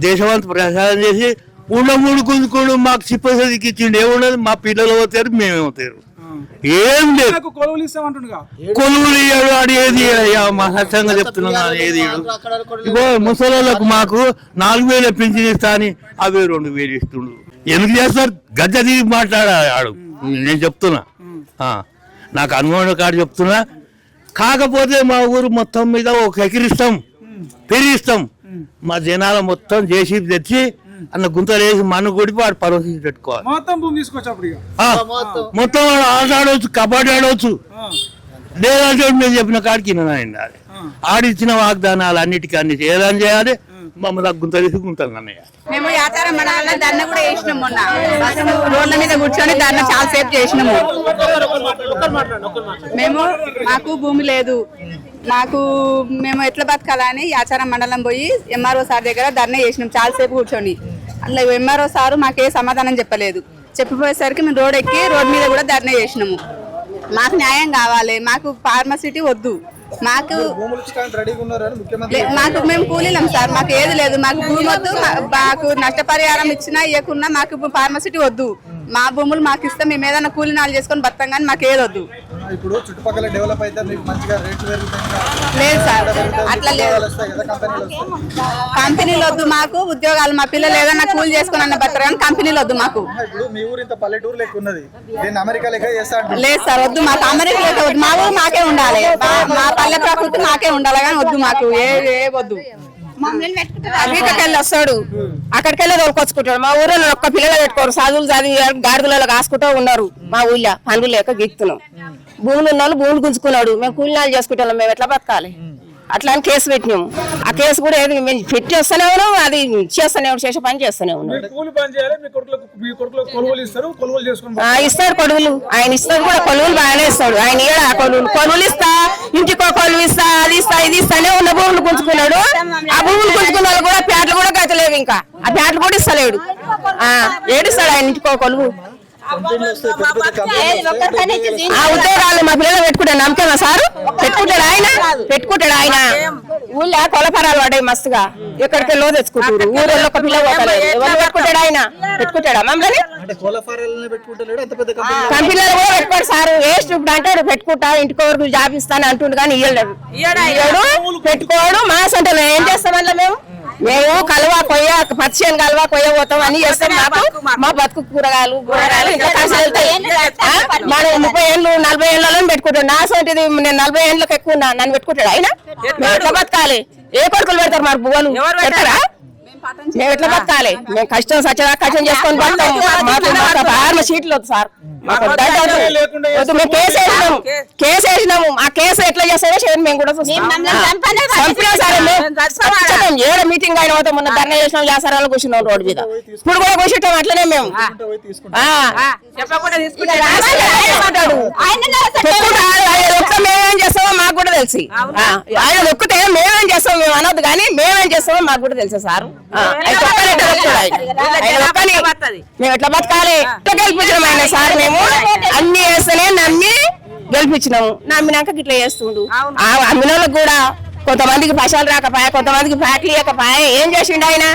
దేశమంతా ప్రచారం చేసి 3 గుంజుకుండు మాకు సిప్పసరికి ఇచ్చిండు. ఏమున్నది, మా పిల్లలు అవుతారు, మేమేమవుతారు, ఏం లేదు. కొలువులు ఇయ్యాడు అది ఏది మా సత్యంగా చెప్తున్నా ఏది ఇగో ముసలోళ్ళకు మాకు 4,000 పింఛన్ ఇస్తా అని అవి 2,000 ఇస్తుండు. ఎందుకు చేస్తారు, గజ్జ తీసి మాట్లాడాడు. నేను చెప్తున్నా, నాకు అనుభవం కాదు చెప్తున్నా. కాకపోతే మా ఊరు మొత్తం మీద ఒక ఎకరిస్తాం పెరిగిస్తాం, మా జనాల మొత్తం జేసీబీ తెచ్చి అన్న గుంతలు వేసి మన్ను కొడిపి వాడు పర్వతం పెట్టుకోవాలి. మొత్తం వాడు ఆట ఆడవచ్చు, కబడ్డీ ఆడవచ్చు, లేదంటే మేము చెప్పిన కాడికి వినాలి. ఆడిచ్చిన వాగ్దానాలు అన్నిటికీ అన్ని ఏదని చేయాలి. మమ్మల్ని గుంత వేసి గుంతలు అన్నయ్య. మేము యాచార మండలంలో ధర్న కూడా చేసినాం. మొన్న రోడ్ల మీద కూర్చొని ధర్న చాలా సేపు చేసినాము. మాకు భూమి లేదు, మేము ఎట్లా బతకాలని యాచారం మండలం పోయి ఎంఆర్ఓ సార్ దగ్గర ధర్నా చేసినాం చాలా సేపు కూర్చొని. అట్లా ఎంఆర్ఓ సారు మాకే సమాధానం చెప్పలేదు. చెప్పిపోయేసరికి మేము రోడ్ ఎక్కి రోడ్ మీద కూడా ధర్నా చేసినాము. మాకు న్యాయం కావాలి, మాకు ఫార్మసిటీ వద్దు, మాకు మేము కూలీలం సార్, మాకు ఏది లేదు, మాకు భూమి వద్దు, మాకు నష్టపరిహారం ఇచ్చినా ఇవ్వకున్నా మాకు ఫార్మసిటీ వద్దు. మా భూములు మాకు ఇస్తే మేము ఏదైనా కూలీనాలు చేసుకొని బతాం కానీ మాకు ఏది వద్దు. లేదు సార్, అట్లా లేదు. కంపెనీలు వద్దు మాకు, ఉద్యోగాలు మా పిల్లలు ఏదైనా కూలి చేసుకుని అన్న బతారు కానీ కంపెనీలు వద్దు మాకు. లేదు సార్, వద్దు మాకు, అమెరికా లేక వద్దు, మా ఊరు మాకే ఉండాలి, మా పల్లె ప్రకృతి మాకే ఉండాలి కానీ వద్దు మాకు ఏ వద్దు. అమెరికాకెళ్ళి వస్తాడు, అక్కడికెళ్ళి తోలుకొచ్చుకుంటాడు. మా ఊళ్ళో ఒక్క పిల్లలు పెట్టుకోరు, చదువులు చదివి గాడిదలలో కాసుకుంటూ ఉన్నారు. మా ఊళ్ళో పనులు లేక గీక్తున్నాం. భూములు ఉన్న వాళ్ళు భూములు గుంజుకున్నాడు, మేము కూలినాలు చేసుకుంటున్నాం, మేము ఎట్లా బతకాలి? అట్లా అని కేసు పెట్టినాము. ఆ కేసు కూడా ఏది మేము పెట్టి వస్తూనే ఉన్నాం, అది చేస్తూనే చేసే పని చేస్తూనే ఉన్నాం. ఇస్తాడు కొడువులు, ఆయన ఇస్తాడు కూడా, కొలువులు బాగానే ఇస్తాడు ఆయన. ఏడా కొలువులు ఇస్తా, ఇంటికో కొలువు ఇస్తా, అది ఇస్తా, ఇది ఇస్తానే ఉన్న భూములు గుంజుకున్నాడు. ఆ భూములు గుంజుకున్న వాళ్ళు కూడా ప్యాట్లు కూడా గతలేవు, ఇంకా ఆ ప్యాట్లు కూడా ఇస్తలేడు. ఏడిస్తాడు ఆయన ఇంటికో కొలువు. ఆ ఉద్యోగాలు మా పిల్లలు పెట్టుకుంటాడు, నమ్మకేనా సారు? పెట్టుకుంటాడు ఆయన. ఊళ్ళో కొలపరాలు పడ్డాయి మస్తుగా, ఎక్కడికి లో తెచ్చుకుంటారు. ఊళ్ళో ఒక పిల్ల పోతలేదు, ఎవరు పెట్టుకుంటాడు ఆయన? పెట్టుకుంటాడా మమ్మల్ని? కంపెనీలు కూడా పెట్టుకోడు సారు. వేస్ట్ ఇప్పుడు అంటాడు పెట్టుకుంటా, ఇంటికి వరకు జాబ్ ఇస్తాను అంటుండు కానీ ఇయ్యలేడు, పెట్టుకోడు. మా సొంత ఏం చేస్తాం అందులో మేము మేము కలువ కొయ్య పచ్చిని కలువ కొయ్య పోతాం అని చేస్తాం. మా బతుకు కూరగాయలు ఇంకా ఖర్చు వెళ్తాయి. మనం 30 ఏళ్ళు 40 ఏళ్ళలో పెట్టుకుంటాం. నా సోటిది నేను 40 ఏళ్ళకి ఎక్కువ నన్ను పెట్టుకుంటాడు ఆయన. మేము ఎట్లా బతకాలి? ఏ కొడుకులు పెడతారు మరి బువ్వలు పెడతారా? మేము ఎట్లా బతకాలి? మేము కష్టం సచ్చదా కష్టం చేసుకొని బతాం. సీట్లు వద్దు సార్, మేము కేసు వేసినాము. ఆ కేసు ఎట్లా చేస్తారో చేయండి, మేము కూడా ఏడ మీటింగ్ అయిన పోతే మొన్న ధర్నా చేసినాం, వ్యాసారాలు కూర్చున్నాం రోడ్డు మీద. ఇప్పుడు కూడా కూర్చుంటాం అట్లనే మేము. మేమేం చేస్తామో మాకు కూడా తెలిసి, ఆయన ఒక్కటే మేమేం చేస్తామో మేము అనొద్దు కానీ మేమేం చేస్తామో మాకు కూడా తెలుసా సార్. మేము ఎట్లా బతకాలి? ఎట్లా గెలిపించినాం ఆయన సార్? మేము అన్ని వేస్తేనే నమ్మి గెలిపించినాము. నమ్మినాక ఇట్లా చేస్తుండు. అమ్మిన వాళ్ళకి కూడా కొంతమందికి పైసలు రాకపోయా, కొంతమందికి ఫ్యాక్టరీ లేకపోయా. ఏం చేసిండు ఆయన?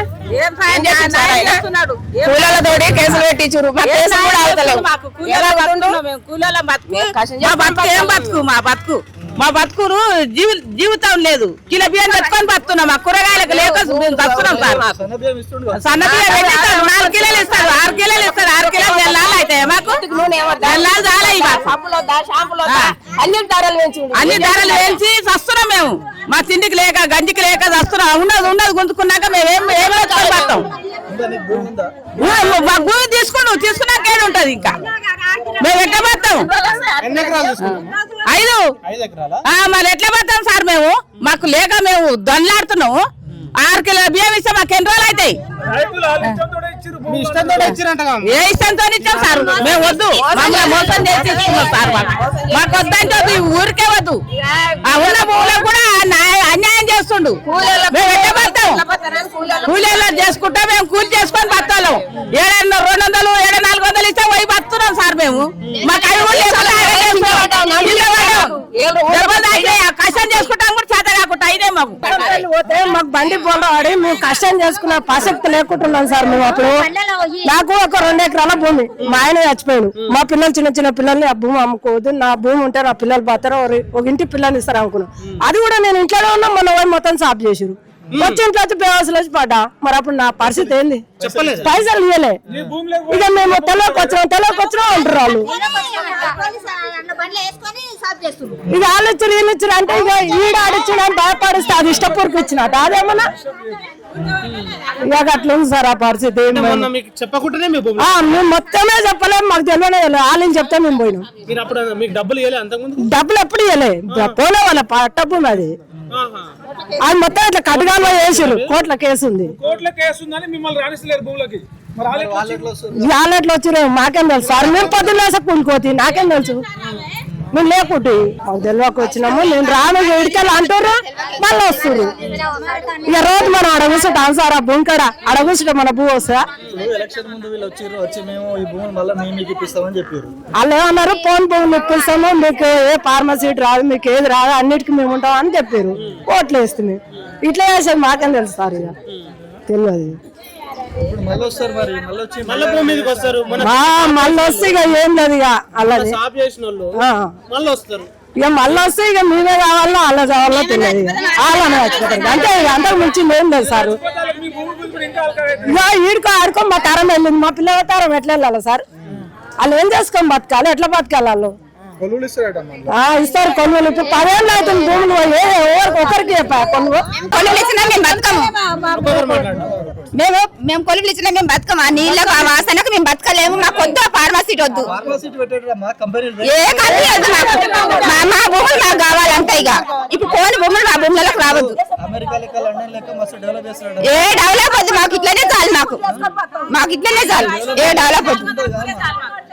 కూలతోటి కేసులు పెట్టించారు. మా కేసులు కూడా అవుతలేవు. మా బతుకును జీవితం లేదు. కిలో బియ్యం తెచ్చుకొని బతున్నాం. మా కూరగాయలకు లేక బతున్నాం సార్. సన్న బియ్యం 4 కిలోలు ఇస్తారు, 6 కిలోలు ఇస్తారు. 6 కిలోలు నెలలు అవుతాయి మాకు. నెలలు చాలాయి. అన్ని ధరలు పెంచి వస్తున్నాం మేము. మా తిండికి లేక గంజికి లేక వస్తున్నాం. ఉన్నది గుంజుకున్నాక మేము ఏమైనా పడతాం. భూమి తీసుకున్నాక ఏడు ఉంటది. ఇంకా మేము ఎట్లా పడతాం? 5. మరి ఎట్లా పడతాం సార్? మేము మాకు లేక మేము దొనలాడుతున్నాము. 6 కిలోల బియ్యం ఇస్తే మాకు ఎన్ని రోజులు అవుతాయి? ఏ ఇష్టంతో ఇచ్చాం సార్? మేము వద్దు, మోసం చేసి ఇస్తున్నాం సార్. మాకు వద్దంటే ఊరికే వద్దు. ఆ ఉన్న భూములకు కూడా అన్యాయం చేస్తుండు. మేము ఎట్లా పడతాం? కూలీలో చేసుకుంటా మేము కూలి చేసుకొని బతాం. 200 400 ఇస్తే పోయి బతున్నాం సార్ మేము. మాకు అవి కష్టం చేసుకుంటాం కూడా చేత కాకుండా అయినే మాకు. మాకు బండి పోరాడి మేము కష్టం చేసుకున్న ప్రసక్తి లేకుంటున్నాం సార్. మేము అప్పుడు నాకు ఒక 2 ఎకరాల భూమి, మా ఆయన చచ్చిపోయాడు. మా పిల్లలు చిన్న పిల్లల్ని ఆ భూమి అమ్ముకోవద్దు, నా భూమి ఉంటే నా పిల్లలు పోతారు, ఒక ఇంటి పిల్లల్ని ఇస్తారు అనుకున్నాం. అది కూడా నేను ఇంట్లో ఉన్నా, మొన్న పోయి మొత్తం సాఫ్ చేసారు. వచ్చి ఇంట్లో వచ్చి బేవాసులు వచ్చి పడ్డా. మరి అప్పుడు నా పరిస్థితి ఏంది? పైసలు ఇవ్వలే. ఇక మేము తెలవకొచ్చినాం అంటారు వాళ్ళు. ఇక వాళ్ళు ఇచ్చారు వీళ్ళు ఇచ్చారు అంటే ఇక ఈడ ఆడిచ్చిన భయపడిస్తే అది ఇష్టపూర్కి ఇచ్చినట్టు అదేమన్నా. ఇక అట్లా ఉంది సార్ ఆ పరిస్థితి. మేము మొత్తమే చెప్పలేము, మాకు తెలియనే తెలియదు. వాళ్ళని చెప్తే మేము పోయినాం. డబ్బులు ఎప్పుడు ఇవ్వలే. పోలే వాళ్ళ పట్టపు అది మొత్తం ఇట్లా కటగాల్లో వేసారు. కోట్ల కేసు ఉంది. వాళ్ళెట్లు వచ్చారు మాకేం తెలుసు సార్. మేము పొద్దున్న వేసా కూలిపోతే నాకేం తెలుసు. మేము లేకుంటే మాకు తెలియక వచ్చినాము. నేను రాను ఇడికెళ్ళి అంటారు, మళ్ళీ వస్తారు. ఇక రోజు మనం అడ కూర్చుంటాం సార్. ఆ భూమి కాడ అడ కూర్చుంటే మన భూ వస్తా. వాళ్ళు ఏమన్నారు? ఫోన్ భూములు ఇప్పిస్తాము, మీకు ఏ ఫార్మసీట్ రాదు, మీకు ఏది రాదు, అన్నిటికీ మేము ఉంటాం అని చెప్పారు. ఓట్లు వేస్తుంది. ఇట్లా చేసేది మాకేం తెలుసు సార్. ఇక తెలియదు. మళ్ళీ వస్తే ఇక ఏం లేదు. ఇక అలాగే ఇక మళ్ళీ వస్తే ఇక మేమే కావాలో అలా కావాలో తెలియదు. ఇక వాళ్ళనే వచ్చిపోతారు అంతే. ఇక అంతకు మించి ఏం లేదు సార్. ఇక ఈడుకో ఆడుకో మా తరం వెళ్ళింది. మా పిల్లల తరం ఎట్లా వెళ్ళాలి సార్? వాళ్ళు ఏం చేసుకొని బతకాలి? ఎట్లా బతకాలి వాళ్ళు? ఇస్తారు కొనుగోలు. 10 ఏళ్ళు అవుతుంది భూములు. ఒకరికి కొలువులు ఇచ్చినా మేము బతకము. మేము కొలువులు ఇచ్చినా మేము బతకము. ఆ నీళ్ళకు ఆ వాసనకు మేము బతకలేము. మాకు వద్దు ఫార్మసీట్ వద్దు. ఏ కంపెనీ వద్దు మాకు. మా భూములు మాకు కావాలంటే ఇక ఇప్పుడు పోని భూములు మా భూములకు రావద్దు. ఏ డెవలప్ వద్దు మాకు. ఇట్లనే చాలు. మాకు ఇట్లనే చాలు. ఏ డెవలప్ వద్దు.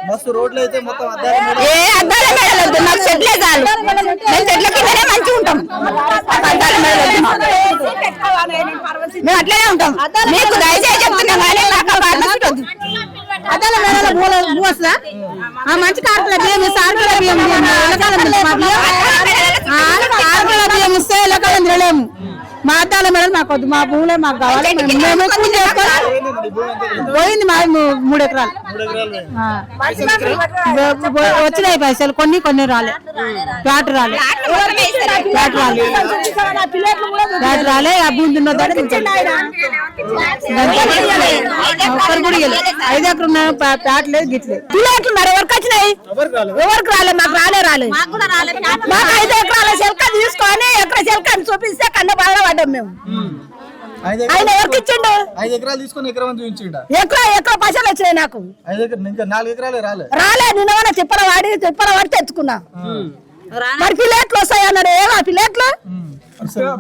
ఏ అద్దాల మేడలు వద్దు. మాకు చెట్లే చాలు. మేము చెట్ల కిందనే మంచిగా ఉంటాం. అద్దాల మేడలు మేము అట్లనే ఉంటాం. మీకు దయచేసి చెప్తున్నాం కానీ మాకు ఫార్మసీట్ వద్దు. అద్దాల మేడల భూ వస్తుందా? మంచి కార్పుల బియ్యం సార్కుల బియ్యం బియ్యం ఇస్తే ఎలకాలం తినలేము. మా అద్దాల మేడం మాకు వద్దు, మా భూములే మాకు కావాలి. మేము కూలి చేసుకొని పోయింది మా 3 ఎకరాలు వచ్చినాయి పైసలు, కొన్ని రాలే. ప్లాట్ రాలే ఆ భూమి దున్నదాన్ని ఒక్కరు కూడా 5 ఎకరాలు ఉన్నాయి, ప్లాట్ లేదు గిట్లేదు. పిల్లలు మరి ఎవరికి వచ్చినాయి? ఎవరికి రాలే, మాకు రాలే. మాకు 5 ఎకరాల చెలక తీసుకొని ఎకర చెలక చూపిస్తే కన్న బాగా పడ్డాం మేము. ఆయన ఎవరికి ఇచ్చిండు? 5 ఎకరాలు తీసుకొని ఎకరం చూపించిండు. ఎకర పైసలు వచ్చినాయి నాకు. 5 ఎకరాలు ఇంకా 4 ఎకరాలే రాలే. నిన్న తిప్పల వాడి తెచ్చుకున్నా. మరి పిల్లట్లు వస్తాయి అన్నాడు. ఏమో పిల్లట్లు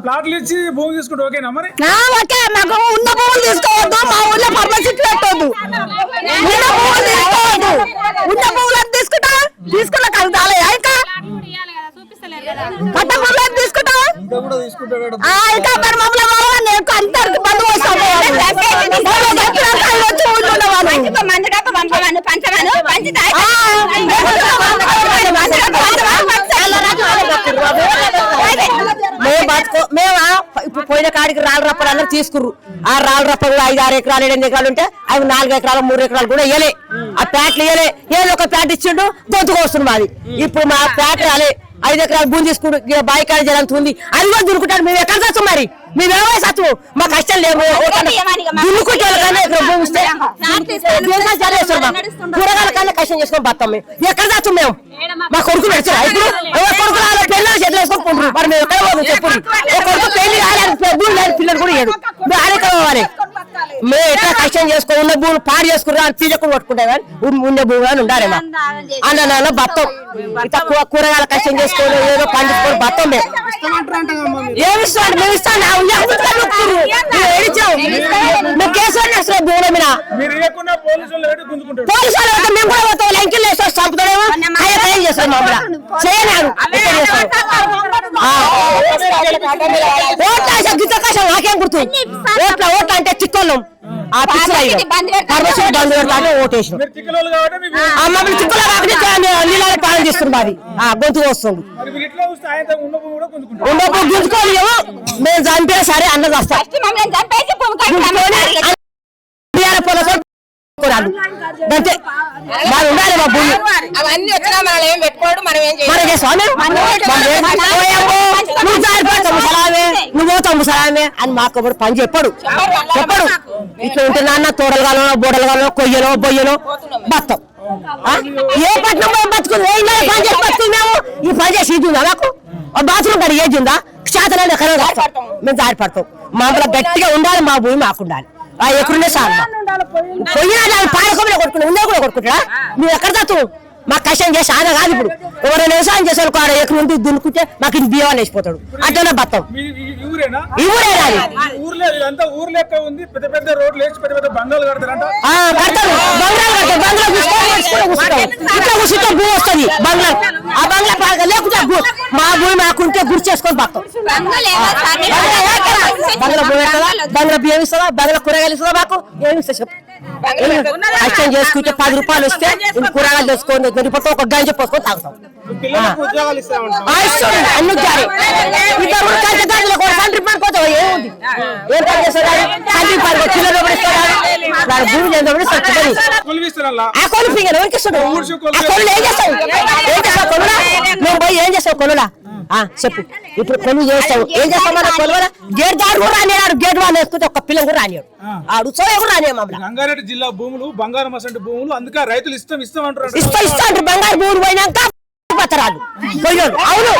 ప్లాట్లు ఇచ్చి భూమి తీసుకుంటే ఓకేనా మరి? ఓకే, మాకు ఉన్న భూములు తీసుకోవద్దు, మా ఊళ్ళో పర్మనెంట్ పెట్టవద్దు. ఉన్న భూములను తీసుకున్నా కలుగుతాలే ఇంకా పట్ట భూములను తీసుకుంటా ఇంకా మరి మమ్మల్ని అందరికి బంధు వస్తాము. మేము ఇప్పుడు పోయిన కాడికి రాళ్ళ రప్పలు అందరూ తీసుకుర్రు. ఆ రాళ్ళ రప్ప కూడా 5-6 ఎకరాలు 7 ఎకరాలు ఉంటే అవి 4 ఎకరాలు 3 ఎకరాలు కూడా ఇయ్యలే. ఆ ప్యాట్లు ఇయ్యలే. ఏదో ఒక ప్యాట్ ఇచ్చిండు, గొంతుకు వస్తుంది మాది. ఇప్పుడు మా ప్యాట్ రాలే. 5 ఎకరాలు భూమి తీసుకుంటూ బాయి కాడ జరుగుతుంది. అది కూడా దురుకుంటాడు. మేము ఎక్కడ చచ్చు మరి? మేమేమో సచ్చు, మా కష్టం లేవు. దున్నుకుంటే కూరగాయల కన్నా కష్టం చేసుకొని బతాం. మేము ఎక్కడ చచ్చు? మేము మా కొడుకు నడిచారా? ఇప్పుడు కొడుకు పిల్లలు చెట్లు వేసుకుంటున్నారు. మరి మేము ఎక్కడ పోదు చెప్పు? కొడుకు పెళ్లి పిల్లలు కూడా ఇయ్యడు. మేము ఆడెక్కడ పోవాలి? మేము ఎట్లా కష్టం చేసుకో, ఉన్న భూములు పాడు చేసుకున్నా తీజకుని కొట్టుకుంటాయి. కానీ ఉన్న భూములు అని ఉండాలి. మా అన్న బతాం ఇట్లా కూరగాయల కష్టం చేసుకొని ఏదో పండించుకొని బతాం. మేము ఏమిస్తాం? మేము ఇస్తాం. కేసు భూముల మీద పోలీసు వాళ్ళు మేము కూడా పోతాం. లంకెలు వేసి చంపుతాడేమో ఏం చేస్తాం? మమ్మల్ని చేయనాడు. ఓట్ల గిత్తకాశం నాకేం గుర్తు? ఓట్ల అంటే చిక్కోళ్ళం. ఆ పర్మనెంట్ బంద్ పెడతా ఓటేసిన మమ్మల్ని చిక్కులో కాబట్టి నీళ్ళ పాలన చేస్తుంది. మాది గొంతు వస్తుంది. ఉండకు గుంజుకోలేము. మేము చంపే సరే అన్నది వస్తాం. అంతే మాది ఉండాలి. మా భూమి నువ్వు పోతావు ముసలామే అని మాకు పని చెప్పడు. ఇట్లా ఉంటే నాన్న తోడలుగానో బోడలుగానో కొయ్యలో బొయ్యలో బతాం. ఏ పట్నం బతుకుంది? పని చేసి బతుకుంది. మేము ఈ పని చేసి ఇది ఉందా? మాకు బాత్రూమ్ కాడ ఏది ఉందా? చేతనే మేము జారి పడతాం. మామూలుగా గట్టిగా ఉండాలి. మా భూమి మాకు ఉండాలి. ఆ ఎక్కడుండే సార్ పోయినా పాలకొమ్మలో కొట్టుకుంటా ఉండే కూడా కొట్టుకుంటాడా? నువ్వు ఎక్కడ తత్తు? మాకు కష్టం చేసి ఆదా కాదు. ఇప్పుడు ఎవరైనా వ్యవసాయం చేసారు కాడ ఎక్కడ ఉంటే దున్నుకుంటే మాకు ఇది బియ్యాన్ని వేసిపోతాడు. అట్లనే బతాం. ఈ ఊరే కడతారు. బంగాలు కడతారు. ఇట్లా కూర్చుంటే భూ వస్తుంది. బంగ్లా ఆ బంగ్లా లేకుంటే మా భూమి మాకుంటే గురి చేసుకొని బతాం. బంగ్లా భూమి ఇస్తుందా? బంగ్లా బియ్యం ఇస్తుందా? బంగ్లా కూరగాయలు ఇస్తుందా? మాకు ఏమి ఇస్తా చెప్పు? కష్టం చేసుకుంటే 10 రూపాయలు వస్తే కూరగాయలు చేసుకొని ఒక గంజ పోసుకొని తాగుతాం. అన్ని జారీ ఇద్దరు రూపాయలు పోతావు. ఏముంది? ఏం పని చేస్తాడు? కిలో భూమి ఏం చేస్తావు? మేము పోయి ఏం చేస్తావు? కొనులా చెప్పు. ఇప్పుడు కొను చేస్తావు. ఏం చేస్తావు? కొనుగోలు గేట్ దాడు కూడా రానియాడు. గేట్ వాళ్ళు వేసుకుంటే ఒక పిల్లలు కూడా రానియాడు. ఆడు చోయ కూడా రానియా. రంగారెడ్డి జిల్లా భూములు బంగారం అసంటి భూములు, అందుకే రైతులు ఇస్తాం అంటారు. ఇస్తాంటారు. బంగారు భూములు పోయినాక పత్రాలు పోయినాడు. అవును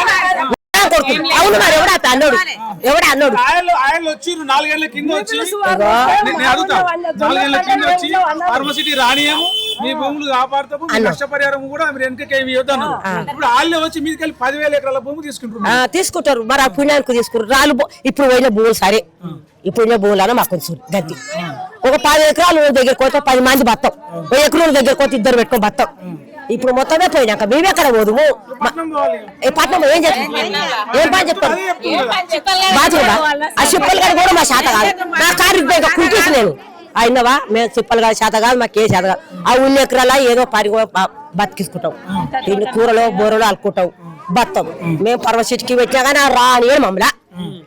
అవును. మరి ఎవడా అన్నాడు? ఆయన వచ్చి 4 ఏళ్ల కింద వచ్చి నేను అడుగుతా. 4 ఏళ్ల కింద వచ్చి ఫార్మసిటీ రానియము, మీ భూములు కాపాడుతాము, నష్టపరిహారం కూడా మీరు వెనకకేమి ఇవ్వద్దన్నారు. ఇప్పుడు వాళ్ళే వచ్చి మీదకి వెళ్ళి 10,000 ఎకరాల భూమి తీసుకుంటారు. మరి ఆ పుణ్యానికి తీసుకుంటారు. రాళ్ళు ఇప్పుడు పోయిన భూములు సరే. ఇప్పుడు పోయిన భూములన్నా మాకు కొంచెం గట్టి. ఒక 10 ఎకరాలు దగ్గర పోతే 10 మంది బతాం. 1 ఎకరం దగ్గర పోతే 2 పెట్టుకొని బతాం. ఇప్పుడు మొత్తమే పోయినాక మేమెక్కడ పోదుము? పట్నం ఏం చెప్తాం? ఏం పని చెప్తాను? బాధ్యత ఆ చెప్పలు గారు కూడా మా శాత కాదు. నా కారు కుంటేసి నేను అయినవా? మేము చెప్పలు కాదు, శాత కాదు, మాకు ఏ శాత కాదు. ఆ 1 ఎకరాల ఏదో పని బతికిసుకుంటాం. దీన్ని కూరలో బోరలో అలుకుంటాం బతాం. మేము పర్వసిటీకి పెట్టినా కానీ రాని మమ్మల్ని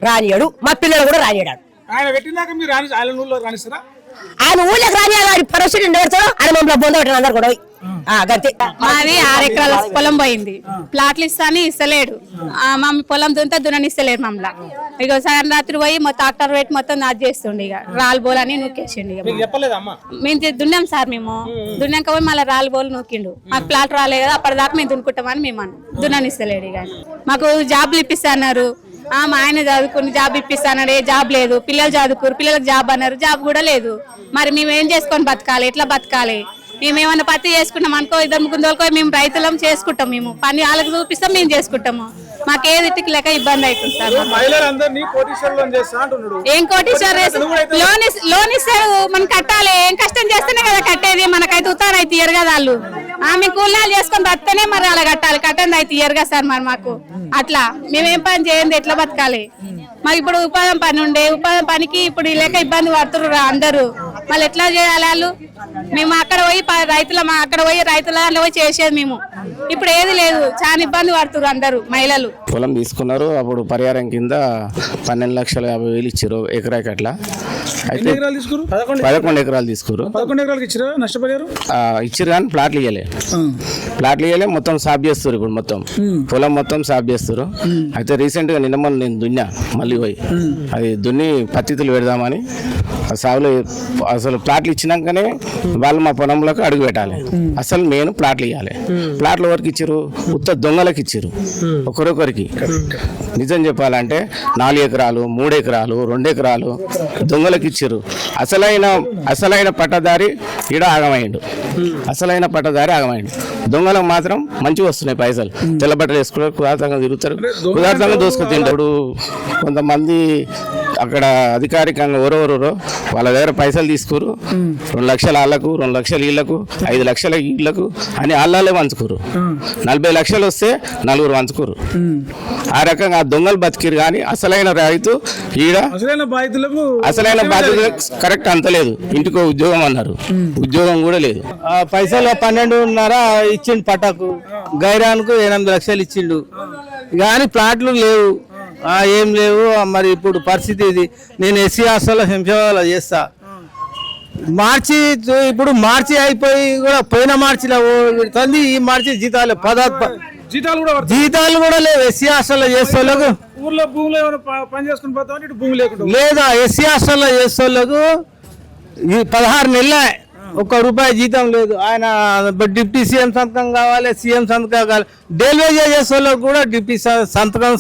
రానియాడు మా పిల్లలు కూడా రానియాడు ఆయన పెట్టినాక మీరు ఆయన ఊళ్ళో రాణిస్తారా? ఆయన ఊళ్ళకి రానియాడు పరిస్థితి నెరవేర్చాడు ఆయన మమ్మల్ని పొంద పెట్టిన అందరు కూడా గంతే. మాది 6 ఎకరాల పొలం పోయింది. ప్లాట్లు ఇస్తాని ఇస్తలేడు. మా పొలం దున్నని ఇస్తలేడు మమ్మల్ని. ఇక సాయం రాత్రి పోయి ట్రాక్టర్ పెట్టి మొత్తం నాది చేస్తుండే. ఇక రాళ్ళు బోల్ అని నూకేసిండు. ఇక మేము దున్నాం సార్. మేము దున్నాక పోయి మళ్ళీ రాళ్ళు బోలు నూకిండు. మాకు ప్లాట్ రాలే కదా అప్పటిదాకా మేము దున్నుకుంటామని మేము దున్నని ఇస్తలేడు. ఇక మాకు జాబ్లు ఇప్పిస్తా అన్నారు. మా ఆయన చదువుకుని జాబ్ ఇప్పిస్తాడు. ఏ జాబ్ లేదు. పిల్లలు చదువుకురు, పిల్లలకు జాబ్ అన్నారు. జాబ్ కూడా లేదు. మరి మేము ఏం చేసుకొని బతకాలి? ఎట్లా బతకాలి? మేమేమన్నా పత్తి చేసుకుంటాం అనుకో, 2 గుంతలకో మేము రైతులం చేసుకుంటాం. మేము పని వాళ్ళకి చూపిస్తాం, మేము చేసుకుంటాము. మాకేది లేక ఇబ్బంది అవుతుంది సార్. ఏం కోటీశ్వర్ లోన్ ఇస్తారు, మనం కట్టాలి. ఏం కష్టం చేస్తేనే కదా కట్టేది. మనకైతే ఉత్తరం అయితే ఇయ్యరు కదా వాళ్ళు. ఆమె కూలాలు చేసుకొని బతకనే మరి అలా కట్టాలి. కట్టండి అయితే ఇయ్యరు కదా సార్. మరి మాకు అట్లా మేమేం పని చేయండి, ఎట్లా బతకాలి? మాకు ఇప్పుడు ఉపాధి పని ఉండే, ఉపాధి పనికి ఇప్పుడు లేక ఇబ్బంది పడుతున్నారు అందరూ. మళ్ళీ ఎట్లా చేయాలి వాళ్ళు? మేము అక్కడ పోయి రైతుల దాంట్లో పోయి చేసేది మేము. ఇప్పుడు ఏది లేదు, చాలా ఇబ్బంది పడుతున్నారు అందరూ మహిళలు. పొలం తీసుకున్నారు. అప్పుడు పరిహారం కింద 12,50,000 ఇచ్చారు ఎకరాకి. అట్లా అయితే 11 ఎకరాలు తీసుకురు. 11 ఎకరాలకు ఇచ్చారు నష్టపరిహారం ఇచ్చారు కానీ ప్లాట్లు ఇవ్వలే. మొత్తం సాఫ్ చేస్తారు. ఇప్పుడు మొత్తం పొలం మొత్తం సాఫ్ చేస్తారు. అయితే రీసెంట్ గా నిన్న నేను దున్నా మళ్ళీ పోయి అది దున్ని పత్తితులు పెడదామని. సాగులో అసలు ప్లాట్లు ఇచ్చినాకనే వాళ్ళు మా పొలంలోకి అడుగు పెట్టాలి. అసలు నేను ప్లాట్లు ఇవ్వాలి. ప్లాట్లు ఎవరికి ఇచ్చారు? ఉత్త దొంగలకు ఇచ్చారు. ఒకరొకరికి నిజం చెప్పాలంటే 4 ఎకరాలు, 3 ఎకరాలు, 2 ఎకరాలు దొంగలకు ఇచ్చారు. అసలైన పట్టదారి ఈడ ఆగమైండు. దొంగలకు మాత్రం మంచిగా వస్తున్నాయి పైసలు. తెల్ల బట్టలు వేసుకున్నారు, కుదార్థంగా తిరుగుతారు, కుదార్థంగా దోసుకు తింటాడు. కొంతమంది అక్కడ అధికారికంగా ఎవరెవరో వాళ్ళ దగ్గర పైసలు తీసుకోరు. 2 లక్షల వాళ్ళకు, 2 లక్షల వీళ్ళకు, 5 లక్షల వీళ్ళకు అని వాళ్ళే పంచుకోరు. 40 లక్షలు వస్తే 4 పంచుకోరు. ఆ రకంగా దొంగలు బతికిరు. కానీ అసలైన రైతు ఈడ అసలైన బాధ్యత కరెక్ట్ అంతలేదు. ఇంటికో ఉద్యోగం అన్నారు, ఉద్యోగం కూడా లేదు. పైసలు 12.5 ఇచ్చిండు పట్టాకు. గైరానికి 8 లక్షలు ఇచ్చిండు. కానీ ప్లాట్లు లేవు, ఏం లేవు. మరి ఇప్పుడు పరిస్థితి ఇది. నేను ఎస్సీ హాస్టల్లో శంషాబాద్లో చేస్తా. ఇప్పుడు మార్చి అయిపోయి కూడా పోయిన మార్చిలో తంది, ఈ మార్చి జీతాలు కూడా లేవు. ఎస్సీ హాస్టల్లో చేసే వాళ్ళకు ఊర్లో భూములు పని చేసుకుని పోతామని ఇటు భూమి లేకుండా లేదా. ఎస్సీ హాస్టల్లో చేసే వాళ్ళకు ఈ 16 నెలలే ₹1 జీతం లేదు. ఆయన డిప్యూటీ సీఎం సంతకం కావాలి, సీఎం సంతకం కావాలి. డెలివరీ చేసే వాళ్ళకి కూడా డిప్యూటీ సంతకం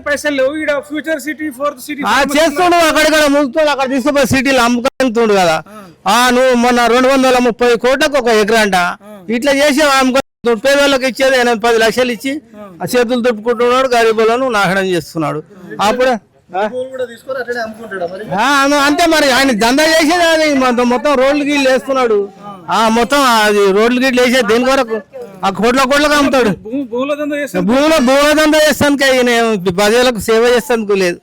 పైసలు లేవు. ఫ్యూచర్ సిటీ, 4th సిటీ చేస్తుండు. అక్కడిక్కడ ముందుతాడు, అక్కడ తీసుకుపోయి సిటీలు అమ్ముకుంటుండు కదా. నువ్వు మొన్న 230 కోట్లకు 1 ఎకరా అంట. ఇట్లా చేసి అమ్ముకుంటు పేదోళ్ళకి ఇచ్చేది 8-10 లక్షలు ఇచ్చి ఆ చేతులు తుప్పుకుంటున్నాడు. గరీబులను నాశనం చేస్తున్నాడు. అప్పుడే అంతే మరి. ఆయన దందా చేసేది అది. మొత్తం రోడ్లు గీళ్ళు వేస్తున్నాడు. మొత్తం అది రోడ్లు గీళ్ళు వేసేది దేని వరకు? ఆ కోట్లకు అమ్ముతాడు. భూముల దందా చేస్తానికి ఆయన 10 ఏళ్ళకు సేవ చేస్తానికి లేదు.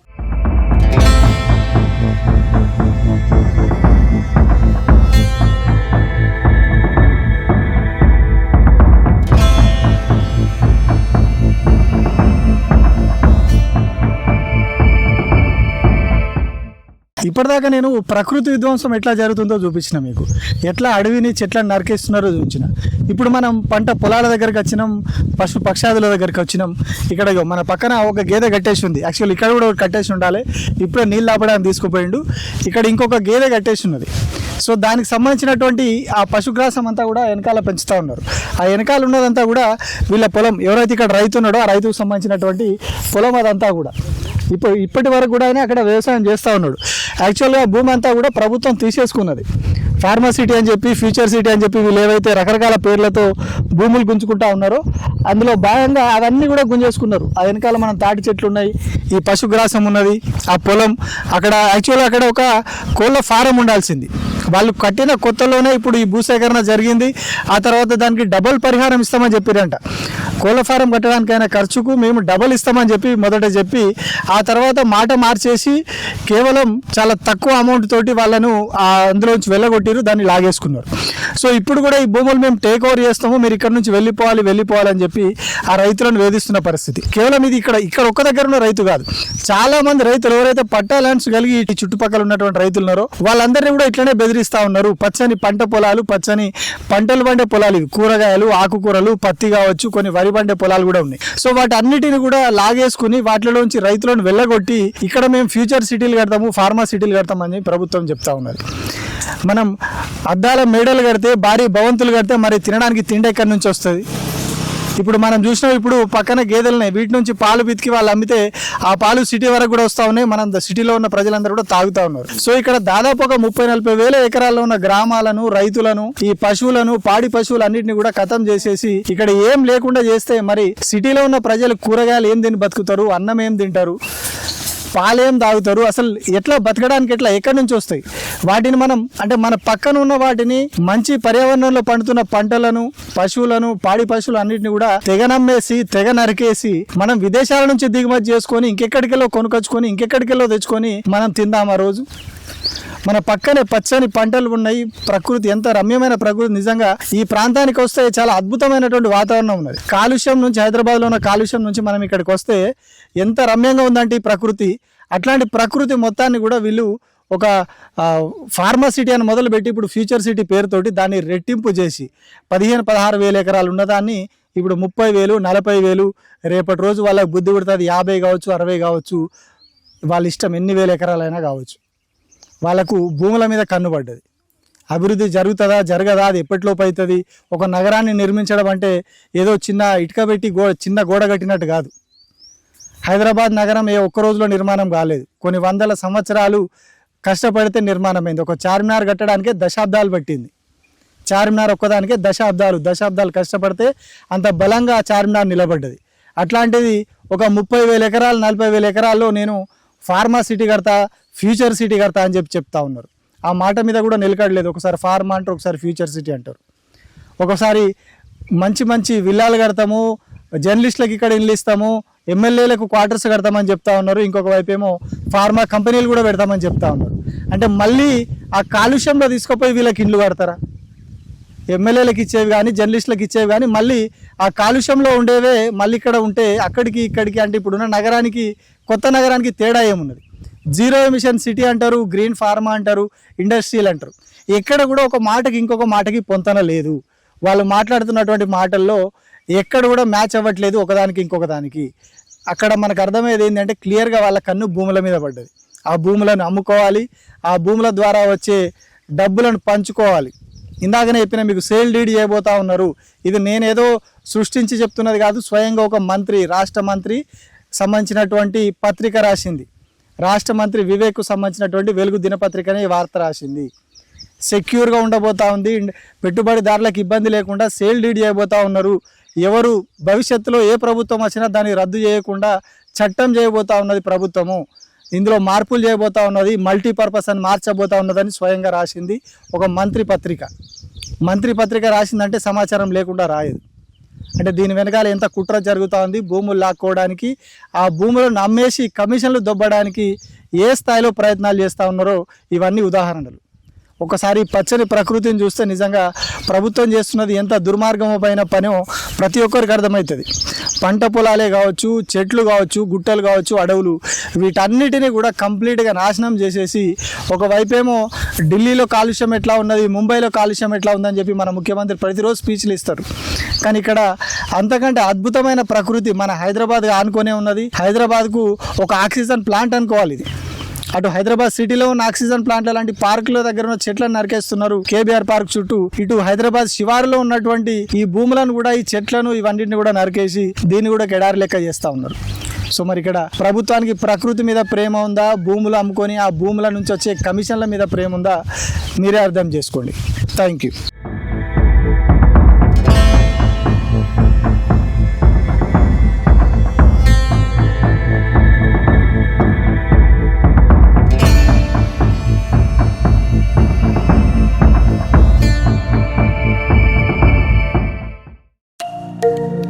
ఇప్పటిదాకా నేను ప్రకృతి విధ్వంసం ఎట్లా జరుగుతుందో చూపించిన మీకు. ఎట్లా అడవిని చెట్లను నరికేస్తున్నారో చూపించిన. ఇప్పుడు మనం పంట పొలాల దగ్గరికి వచ్చినాం, పక్షాదుల దగ్గరికి వచ్చినాం. ఇక్కడ మన పక్కన ఒక గేదె కట్టేసి ఉంది. యాక్చువల్లీ ఇక్కడ కూడా కట్టేసి ఉండాలి. ఇప్పుడే నీళ్ళు ఆపడానికి తీసుకుపోయిండు. ఇక్కడ ఇంకొక గేదె కట్టేసి ఉన్నది. సో దానికి సంబంధించినటువంటి ఆ పశుగ్రాసం అంతా కూడా వెనకాల పెంచుతూ ఉన్నారు. ఆ వెనకాల ఉన్నదంతా కూడా వీళ్ళ పొలం. ఎవరైతే ఇక్కడ రైతు ఉన్నాడో ఆ రైతుకు సంబంధించినటువంటి పొలం అదంతా కూడా ఇప్పటి వరకు కూడా అక్కడ వ్యవసాయం చేస్తూ ఉన్నాడు. యాక్చువల్గా భూమి అంతా కూడా ప్రభుత్వం తీసేసుకున్నది. ఫార్మసిటీ అని చెప్పి, ఫ్యూచర్ సిటీ అని చెప్పి వీళ్ళు ఏవైతే రకరకాల పేర్లతో భూములు గుంజుకుంటా ఉన్నారో అందులో భాగంగా అవన్నీ కూడా గుంజేసుకున్నారు. ఆ వెనకాల మనం తాటి చెట్లు ఉన్నాయి, ఈ పశుగ్రాసం ఉన్నది, ఆ పొలం. అక్కడ యాక్చువల్గా అక్కడ ఒక కోళ్ళ ఫారం ఉండాల్సింది. వాళ్ళు కట్టిన కొత్తలోనే ఇప్పుడు ఈ భూసేకరణ జరిగింది. ఆ తర్వాత దానికి డబుల్ పరిహారం ఇస్తామని చెప్పారంట. కోళ్ళ ఫారం కట్టడానికైనా ఖర్చుకు మేము డబుల్ ఇస్తామని చెప్పి మొదట చెప్పి ఆ తర్వాత మాట మార్చేసి కేవలం చాలా తక్కువ అమౌంట్ తోటి వాళ్ళను అందులోంచి వెళ్ళగొట్టిరు, దాన్ని లాగేసుకున్నారు. సో ఇప్పుడు కూడా ఈ భూములు మేము టేక్ ఓవర్ చేస్తాము, మీరు ఇక్కడ నుంచి వెళ్ళిపోవాలని చెప్పి ఆ రైతులను వేధిస్తున్న పరిస్థితి. కేవలం ఇది ఇక్కడ ఒక్క దగ్గర ఉన్న రైతు కాదు, చాలా మంది రైతులు ఎవరైతే పట్టా ల్యాండ్స్ కలిగి ఈ చుట్టుపక్కల ఉన్నటువంటి రైతులు ఉన్నారో వాళ్ళందరినీ కూడా ఇట్లనే బెదిరిస్తూ ఉన్నారు. పచ్చని పంట పొలాలు, పచ్చని పంటలు పండే పొలాలు, ఇవి కూరగాయలు, ఆకుకూరలు, పత్తి కావచ్చు, కొన్ని వరి పండే పొలాలు కూడా ఉన్నాయి. సో వాటన్నిటిని కూడా లాగేసుకుని వాటిలోంచి రైతులను వెళ్ళగొట్టి ఇక్కడ మేము ఫ్యూచర్ సిటీలు కడతాము, ఫార్మా సిటీలు కడతామని ప్రభుత్వం చెప్తా ఉన్నది. మనం అద్దాల మేడలు కడితే, భారీ భవంతులు కడితే మరి తినడానికి తిండి ఎక్కడి నుంచి వస్తుంది? ఇప్పుడు మనం చూసినాం, ఇప్పుడు పక్కన గేదెలున్నాయి, వీటి నుంచి పాలు పితికి వాళ్ళు అమ్మితే ఆ పాలు సిటీ వరకు కూడా వస్తూ ఉన్నాయి. మనం సిటీలో ఉన్న ప్రజలందరూ కూడా తాగుతూ ఉన్నారు. సో ఇక్కడ దాదాపు ఒక 30-40 వేల ఎకరాల్లో ఉన్న గ్రామాలను, రైతులను, ఈ పశువులను, పాడి పశువులు అన్నింటినీ కూడా ఖతం చేసేసి ఇక్కడ ఏం లేకుండా చేస్తే మరి సిటీలో ఉన్న ప్రజలు కూరగాయలు ఏం తిని బతుకుతారు, అన్నం ఏం తింటారు, పాలేం తాగుతారు, అసలు ఎట్లా బతకడానికి ఎక్కడి నుంచి వస్తాయి? వాటిని మనం అంటే మన పక్కన ఉన్న వాటిని మంచి పర్యావరణంలో పండుతున్న పంటలను, పశువులను, పాడి పశువులు అన్నిటిని కూడా తెగ నమ్మేసి, తెగ నరికేసి మనం విదేశాల నుంచి దిగుమతి చేసుకొని ఇంకెక్కడికెళ్ళో కొనుకొచ్చుకొని ఇంకెక్కడికెళ్ళో తెచ్చుకొని మనం తిందామా రోజు? మన పక్కనే పచ్చని పంటలు ఉన్నాయి, ప్రకృతి ఎంత రమ్యమైన ప్రకృతి. నిజంగా ఈ ప్రాంతానికి వస్తే చాలా అద్భుతమైనటువంటి వాతావరణం ఉన్నది. కాలుష్యం నుంచి, హైదరాబాద్లో ఉన్న కాలుష్యం నుంచి మనం ఇక్కడికి వస్తే ఎంత రమ్యంగా ఉందంటే ఈ ప్రకృతి. అట్లాంటి ప్రకృతి మొత్తాన్ని కూడా వీళ్ళు ఒక ఫార్మా సిటీ అని మొదలుపెట్టి ఇప్పుడు ఫ్యూచర్ సిటీ పేరుతోటి దాన్ని రెట్టింపు చేసి 15-16 వేల ఎకరాలు ఉన్నదాన్ని ఇప్పుడు 30,000, 40,000, రేపటి రోజు వాళ్ళకి బుద్ధి పుడుతుంది 50 కావచ్చు, 60 కావచ్చు, వాళ్ళ ఇష్టం ఎన్ని వేల ఎకరాలైనా కావచ్చు. వాళ్ళకు భూముల మీద కన్నుపడ్డది. అభివృద్ధి జరుగుతుందా జరగదా, అది ఎప్పటిలోపు అవుతుంది? ఒక నగరాన్ని నిర్మించడం అంటే ఏదో చిన్న ఇటుక పెట్టి చిన్న గోడ కట్టినట్టు కాదు. హైదరాబాద్ నగరం ఒక్క రోజులో నిర్మాణం కాలేదు, కొన్ని వందల సంవత్సరాలు కష్టపడితే నిర్మాణమైంది. ఒక చార్మినార్ కట్టడానికే దశాబ్దాలు పట్టింది. చార్మినార్ ఒక్కదానికే దశాబ్దాలు కష్టపడితే అంత బలంగా ఆ చార్మినార్ నిలబడ్డది. అట్లాంటిది ఒక 30,000 ఎకరాలు, 40,000 ఎకరాల్లో నేను ఫార్మా సిటీ కడతా, ఫ్యూచర్ సిటీ కడతా అని చెప్తా ఉన్నారు. ఆ మాట మీద కూడా నిలకడలేదు. ఒకసారి ఫార్మా అంటారు, ఒకసారి ఫ్యూచర్ సిటీ అంటారు, ఒకసారి మంచి విల్లాలు కడతాము, జర్నలిస్టులకు ఇక్కడ ఇల్లు ఇస్తాము, ఎమ్మెల్యేలకు క్వార్టర్స్ కడతామని చెప్తా ఉన్నారు. ఇంకొక వైపు ఏమో ఫార్మా కంపెనీలు కూడా పెడతామని చెప్తా ఉన్నారు. అంటే మళ్ళీ ఆ కాలుష్యంలో తీసుకుపోయి వీళ్ళకి ఇండ్లు కడతారా? ఎమ్మెల్యేలకు ఇచ్చేవి కానీ, జర్నలిస్టులకు ఇచ్చేవి కానీ మళ్ళీ ఆ కాలుష్యంలో ఉండేవే మళ్ళీ ఇక్కడ ఉంటే అక్కడికి ఇక్కడికి అంటే ఇప్పుడున్న నగరానికి, కొత్త నగరానికి తేడా ఏమున్నది? జీరో ఎమిషన్ సిటీ అంటారు, గ్రీన్ ఫార్మా అంటారు, ఇండస్ట్రియల్ అంటారు. ఎక్కడ కూడా ఒక మాటకి ఇంకొక మాటకి పొంతన లేదు. వాళ్ళు మాట్లాడుతున్నటువంటి మాటల్లో ఎక్కడ కూడా మ్యాచ్ అవ్వట్లేదు ఒకదానికి ఇంకొక దానికి. అక్కడ మనకు అర్థమయ్యేది ఏంటంటే క్లియర్గా వాళ్ళ కన్ను భూముల మీద పడ్డది. ఆ భూములను అమ్ముకోవాలి, ఆ భూముల ద్వారా వచ్చే డబ్బులను పంచుకోవాలి. ఇందాకనే చెప్పిన మీకు సేల్ డీడ్ చేయబోతా ఉన్నారు. ఇది నేనేదో సృష్టించి చెప్తున్నది కాదు, స్వయంగా ఒక మంత్రి, రాష్ట్ర మంత్రి సంబంధించినటువంటి పత్రిక రాసింది. రాష్ట్ర మంత్రి వివేక్కు సంబంధించినటువంటి వెలుగు దినపత్రికనే ఈ వార్త రాసింది. సెక్యూర్గా ఉండబోతా ఉంది, పెట్టుబడిదారులకు ఇబ్బంది లేకుండా సేల్ డీడ్ చేయబోతా ఉన్నారు. ఎవరు భవిష్యత్తులో ఏ ప్రభుత్వం వచ్చినా దాన్ని రద్దు చేయకుండా చట్టం చేయబోతా ఉన్నది ప్రభుత్వము. ఇందులో మార్పులు చేయబోతా ఉన్నది, మల్టీపర్పస్ అని మార్చబోతా ఉన్నదని స్వయంగా రాసింది ఒక మంత్రి పత్రిక. మంత్రి పత్రిక రాసిందంటే సమాచారం లేకుండా రాయదు. అంటే దీని వెనకాల ఎంత కుట్ర జరుగుతూ ఉంది, భూములు లాక్కోవడానికి, ఆ భూములను అమ్మేసి కమిషన్లు దొబ్బడానికి ఏ స్థాయిలో ప్రయత్నాలు చేస్తూ ఉన్నారో ఇవన్నీ ఉదాహరణలు. ఒకసారి పచ్చని ప్రకృతిని చూస్తే నిజంగా ప్రభుత్వం చేస్తున్నది ఎంత దుర్మార్గమైన పనో ప్రతి ఒక్కరికి అర్థమవుతుంది. పంట పొలాలే కావచ్చు, చెట్లు కావచ్చు, గుట్టలు కావచ్చు, అడవులు, వీటన్నిటినీ కూడా కంప్లీట్గా నాశనం చేసేసి ఒకవైపేమో ఢిల్లీలో కాలుష్యం ఎట్లా ఉన్నది, ముంబైలో కాలుష్యం ఎట్లా ఉందని చెప్పి మన ముఖ్యమంత్రి ప్రతిరోజు స్పీచ్లు ఇస్తారు. కానీ ఇక్కడ అంతకంటే అద్భుతమైన ప్రకృతి మన హైదరాబాద్ ఆనుకొనే ఉన్నది. హైదరాబాద్కు ఒక ఆక్సిజన్ ప్లాంట్ అనుకోవాలి ఇది. అటు హైదరాబాద్ సిటీలో ఉన్న ఆక్సిజన్ ప్లాంట్ లాంటి పార్కుల దగ్గర ఉన్న చెట్లను నరికేస్తున్నారు కేబీఆర్ పార్క్ చుట్టూ. ఇటు హైదరాబాద్ శివారులో ఉన్నటువంటి ఈ భూములను కూడా, ఈ చెట్లను, ఇవన్నింటిని కూడా నరికేసి దీన్ని కూడా ఎడారి లెక్క చేస్తూ ఉన్నారు. సో మరి ఇక్కడ ప్రభుత్వానికి ప్రకృతి మీద ప్రేమ ఉందా, భూములు అమ్ముకొని ఆ భూముల నుంచి వచ్చే కమిషన్ల మీద ప్రేమ ఉందా, మీరే అర్థం చేసుకోండి. Thank you. చేస్తున్నాం.